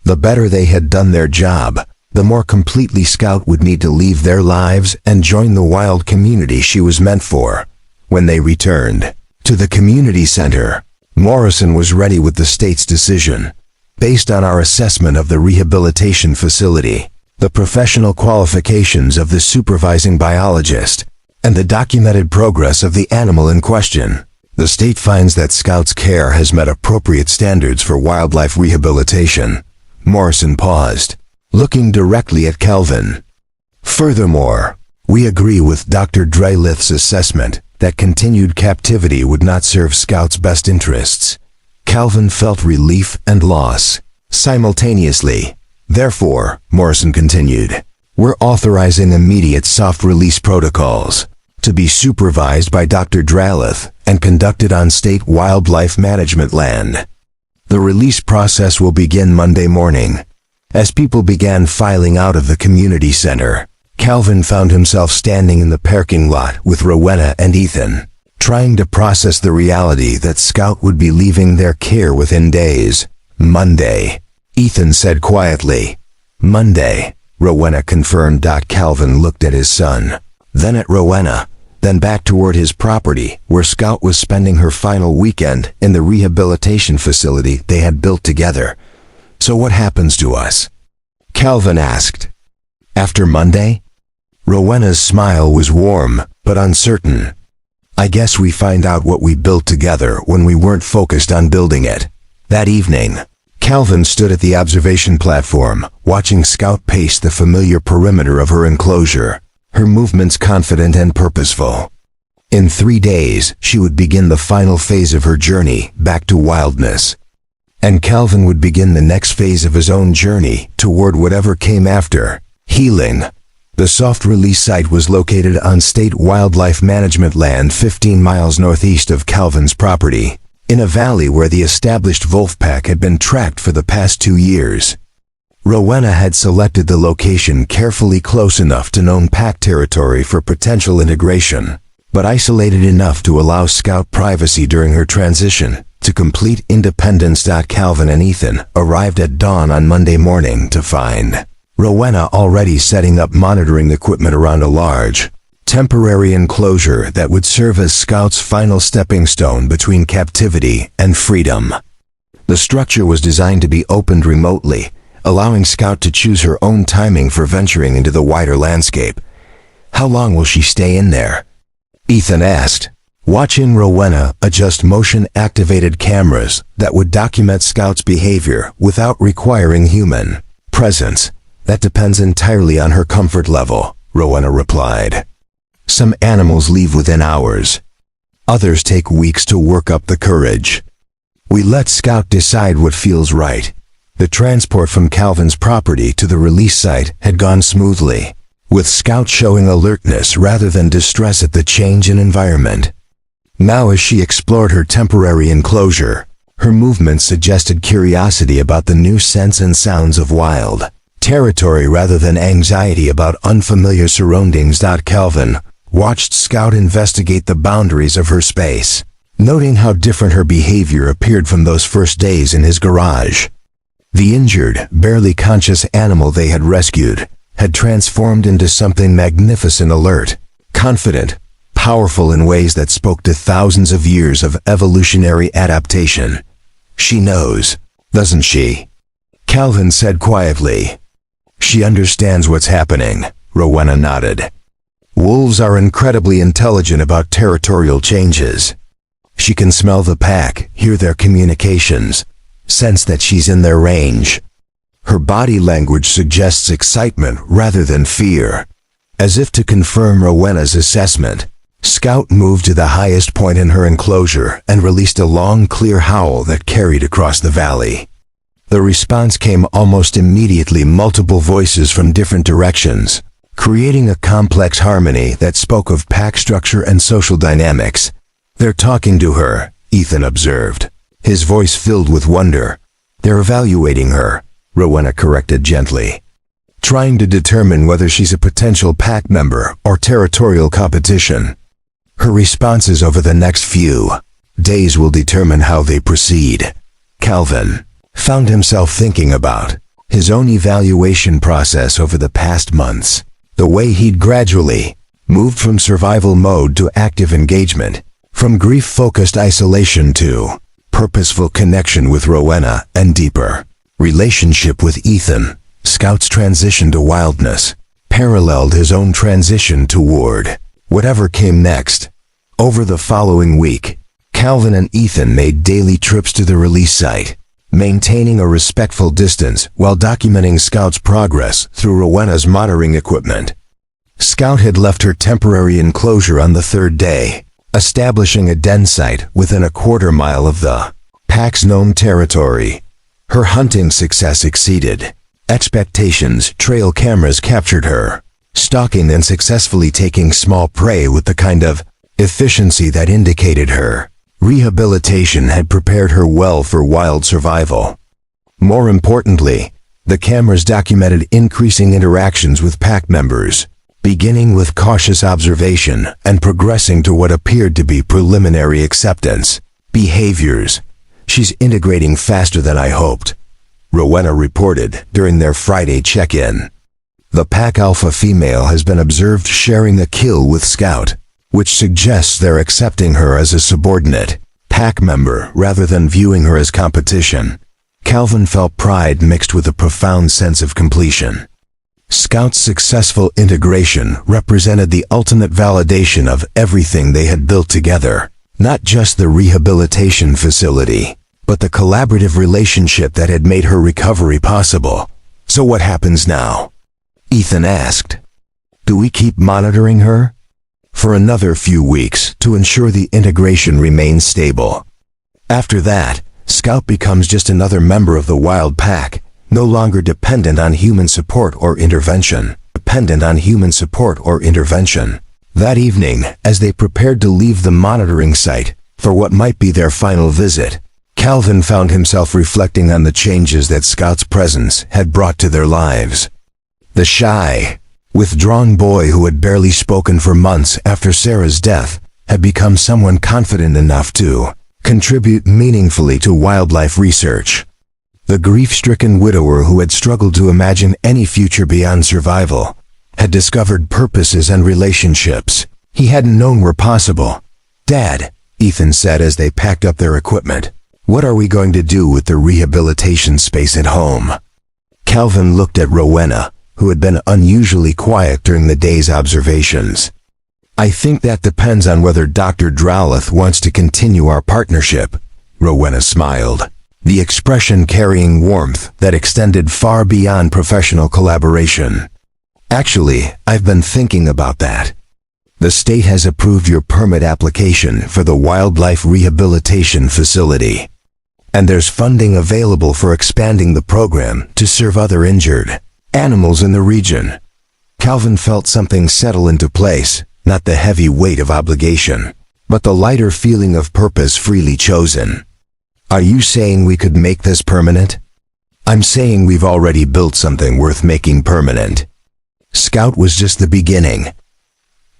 The better they had done their job, the more completely Scout would need to leave their lives and join the wild community she was meant for. When they returned to the community center, Morrison was ready with the state's decision. Based on our assessment of the rehabilitation facility, the professional qualifications of the supervising biologist, and the documented progress of the animal in question, the state finds that Scout's care has met appropriate standards for wildlife rehabilitation. Morrison paused, looking directly at Calvin. Furthermore, we agree with Dr. Drylith's assessment that continued captivity would not serve Scout's best interests. Calvin felt relief and loss simultaneously. Therefore, Morrison continued, we're authorizing immediate soft release protocols to be supervised by Dr. Drylith and conducted on state wildlife management land. The release process will begin Monday morning. As people began filing out of the community center, Calvin found himself standing in the parking lot with Rowena and Ethan, trying to process the reality that Scout would be leaving their care within days. Monday, Ethan said quietly. Monday, Rowena confirmed. Calvin looked at his son, then at Rowena, then back toward his property, where Scout was spending her final weekend in the rehabilitation facility they had built together. So what happens to us? Calvin asked. After Monday? Rowena's smile was warm, but uncertain. I guess we find out what we built together when we weren't focused on building it. That evening, Calvin stood at the observation platform, watching Scout pace the familiar perimeter of her enclosure, her movements confident and purposeful. In 3 days, she would begin the final phase of her journey back to wildness. And Calvin would begin the next phase of his own journey toward whatever came after, healing. The soft release site was located on state wildlife management land 15 miles northeast of Calvin's property, in a valley where the established wolf pack had been tracked for the past 2 years. Rowena had selected the location carefully close enough to known pack territory for potential integration, but isolated enough to allow Scout privacy during her transition to complete independence. Calvin and Ethan arrived at dawn on Monday morning to find Rowena already setting up monitoring equipment around a large, temporary enclosure that would serve as Scout's final stepping stone between captivity and freedom. The structure was designed to be opened remotely, allowing Scout to choose her own timing for venturing into the wider landscape. How long will she stay in there? Ethan asked, watching Rowena adjust motion-activated cameras that would document Scout's behavior without requiring human presence. That depends entirely on her comfort level, Rowena replied. Some animals leave within hours. Others take weeks to work up the courage. We let Scout decide what feels right. The transport from Calvin's property to the release site had gone smoothly, with Scout showing alertness rather than distress at the change in environment. Now as she explored her temporary enclosure, her movements suggested curiosity about the new scents and sounds of wild territory rather than anxiety about unfamiliar surroundings. Calvin watched Scout investigate the boundaries of her space, noting how different her behavior appeared from those first days in his garage. The injured, barely conscious animal they had rescued had transformed into something magnificent, alert, confident, powerful in ways that spoke to thousands of years of evolutionary adaptation. She knows, doesn't she? Calvin said quietly. She understands what's happening, Rowena nodded. Wolves are incredibly intelligent about territorial changes. She can smell the pack, hear their communications, sense that she's in their range. Her body language suggests excitement rather than fear. As if to confirm Rowena's assessment, Scout moved to the highest point in her enclosure and released a long, clear howl that carried across the valley. The response came almost immediately, multiple voices from different directions, creating a complex harmony that spoke of pack structure and social dynamics. "They're talking to her," Ethan observed, his voice filled with wonder. "They're evaluating her," Rowena corrected gently, "trying to determine whether she's a potential pack member or territorial competition. Her responses over the next few days will determine how they proceed." Calvin found himself thinking about his own evaluation process over the past months, the way he'd gradually moved from survival mode to active engagement, from grief-focused isolation to purposeful connection with Rowena and deeper relationship with Ethan. Scout's transition to wildness paralleled his own transition toward whatever came next. Over the following week, Calvin and Ethan made daily trips to the release site, maintaining a respectful distance while documenting Scout's progress through Rowena's monitoring equipment. Scout had left her temporary enclosure on the third day, establishing a den site within a quarter-mile of the pack's known territory. Her hunting success exceeded expectations. Trail cameras captured her stalking and successfully taking small prey with the kind of efficiency that indicated her rehabilitation had prepared her well for wild survival. More importantly, the cameras documented increasing interactions with pack members, beginning with cautious observation and progressing to what appeared to be preliminary acceptance. "Behaviors. She's integrating faster than I hoped," Rowena reported during their Friday check-in. "The pack alpha female has been observed sharing a kill with Scout, which suggests they're accepting her as a subordinate pack member rather than viewing her as competition." Calvin felt pride mixed with a profound sense of completion. Scout's successful integration represented the ultimate validation of everything they had built together, not just the rehabilitation facility, but the collaborative relationship that had made her recovery possible. "So what happens now?" Ethan asked. "Do we keep monitoring her?" "For another few weeks to ensure the integration remains stable. After that, Scout becomes just another member of the wild pack, no longer dependent on human support or intervention." That evening, as they prepared to leave the monitoring site for what might be their final visit, Calvin found himself reflecting on the changes that Scout's presence had brought to their lives. The shy, withdrawn boy who had barely spoken for months after Sarah's death had become someone confident enough to contribute meaningfully to wildlife research. The grief-stricken widower who had struggled to imagine any future beyond survival had discovered purposes and relationships he hadn't known were possible. "Dad," Ethan said as they packed up their equipment, "what are we going to do with the rehabilitation space at home?" Calvin looked at Rowena, who had been unusually quiet during the day's observations. "I think that depends on whether Dr. Drowleth wants to continue our partnership," Rowena smiled, the expression carrying warmth that extended far beyond professional collaboration. "Actually, I've been thinking about that. The state has approved your permit application for the Wildlife Rehabilitation Facility, and there's funding available for expanding the program to serve other injured animals in the region." Calvin felt something settle into place, not the heavy weight of obligation, but the lighter feeling of purpose freely chosen. "Are you saying we could make this permanent?" "I'm saying we've already built something worth making permanent. Scout was just the beginning."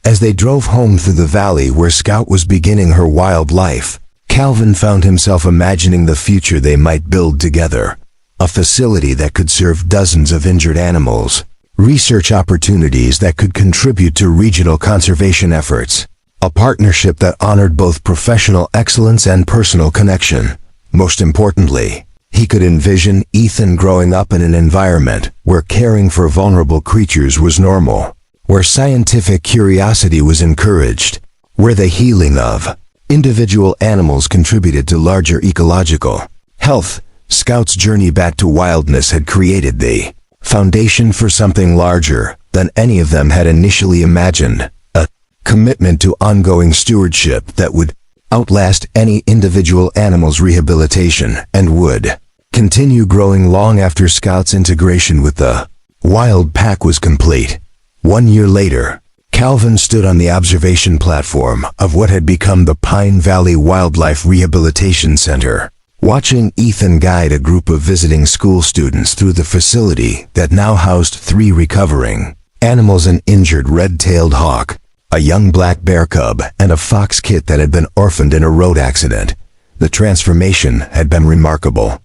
As they drove home through the valley where Scout was beginning her wild life, Calvin found himself imagining the future they might build together. A facility that could serve dozens of injured animals, research opportunities that could contribute to regional conservation efforts, a partnership that honored both professional excellence and personal connection. Most importantly, he could envision Ethan growing up in an environment where caring for vulnerable creatures was normal, where scientific curiosity was encouraged, where the healing of individual animals contributed to larger ecological health. Scout's journey back to wildness had created the foundation for something larger than any of them had initially imagined, a commitment to ongoing stewardship that would outlast any individual animal's rehabilitation and would continue growing long after Scout's integration with the wild pack was complete. 1 year later, Calvin stood on the observation platform of what had become the Pine Valley Wildlife Rehabilitation Center, watching Ethan guide a group of visiting school students through the facility that now housed 3 recovering animals: an injured red-tailed hawk, a young black bear cub, and a fox kit that had been orphaned in a road accident. The transformation had been remarkable.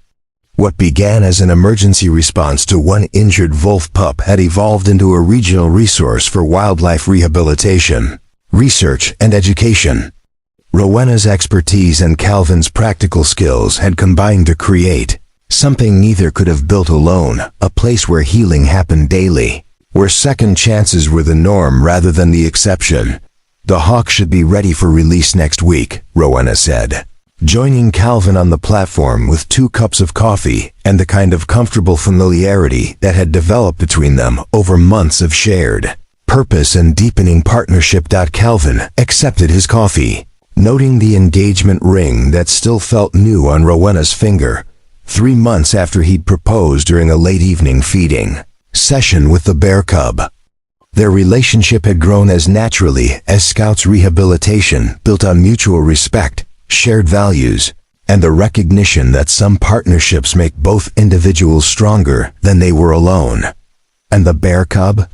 What began as an emergency response to one injured wolf pup had evolved into a regional resource for wildlife rehabilitation, research, and education. Rowena's expertise and Calvin's practical skills had combined to create something neither could have built alone: a place where healing happened daily, where second chances were the norm rather than the exception. "The hawk should be ready for release next week," Rowena said, joining Calvin on the platform with 2 cups of coffee and the kind of comfortable familiarity that had developed between them over months of shared purpose and deepening partnership. Calvin accepted his coffee, noting the engagement ring that still felt new on Rowena's finger, 3 months after he'd proposed during a late evening feeding session with the bear cub. Their relationship had grown as naturally as Scout's rehabilitation, built on mutual respect, shared values, and the recognition that some partnerships make both individuals stronger than they were alone. "And the bear cub?"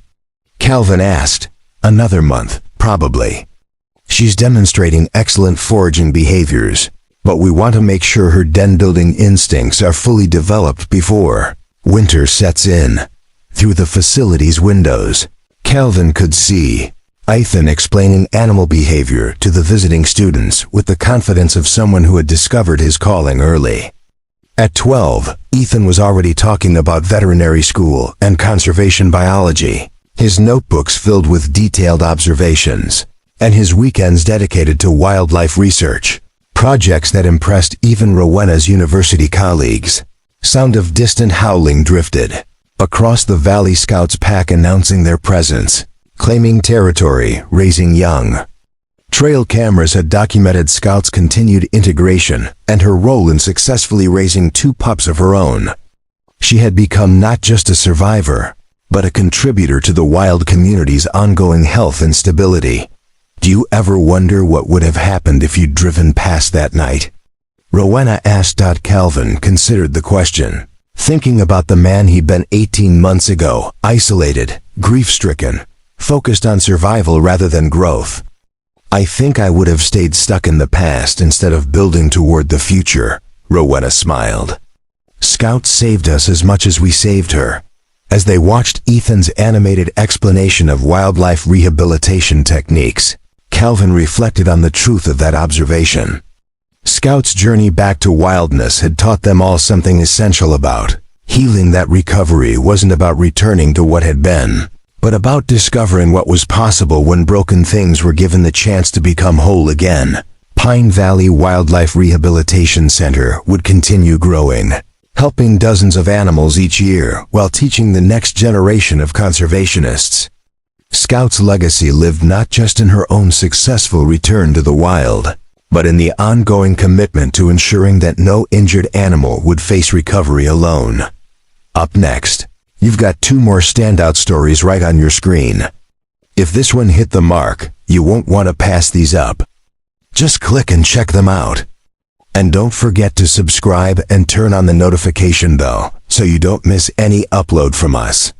Calvin asked. "Another month, probably. She's demonstrating excellent foraging behaviors, but we want to make sure her den-building instincts are fully developed before winter sets in." Through the facility's windows, Calvin could see Ethan explaining animal behavior to the visiting students with the confidence of someone who had discovered his calling early. At 12, Ethan was already talking about veterinary school and conservation biology, his notebooks filled with detailed observations, and his weekends dedicated to wildlife research, projects that impressed even Rowena's university colleagues. Sound of distant howling drifted across the valley. Scouts pack announcing their presence, claiming territory, raising young. Trail cameras had documented Scout's continued integration and her role in successfully raising 2 pups of her own. She had become not just a survivor, but a contributor to the wild community's ongoing health and stability. "Do you ever wonder what would have happened if you'd driven past that night?" Rowena asked. Calvin considered the question, thinking about the man he'd been 18 months ago, isolated, grief-stricken, focused on survival rather than growth. "I think I would have stayed stuck in the past instead of building toward the future," Rowena smiled. "Scout saved us as much as we saved her." As they watched Ethan's animated explanation of wildlife rehabilitation techniques, Calvin reflected on the truth of that observation. Scout's journey back to wildness had taught them all something essential about healing. That recovery wasn't about returning to what had been, but about discovering what was possible when broken things were given the chance to become whole again. Pine Valley Wildlife Rehabilitation Center would continue growing, helping dozens of animals each year while teaching the next generation of conservationists. Scout's legacy lived not just in her own successful return to the wild, but in the ongoing commitment to ensuring that no injured animal would face recovery alone. Up next, you've got 2 more standout stories right on your screen. If this one hit the mark, you won't want to pass these up. Just click and check them out. And don't forget to subscribe and turn on the notification bell so you don't miss any upload from us.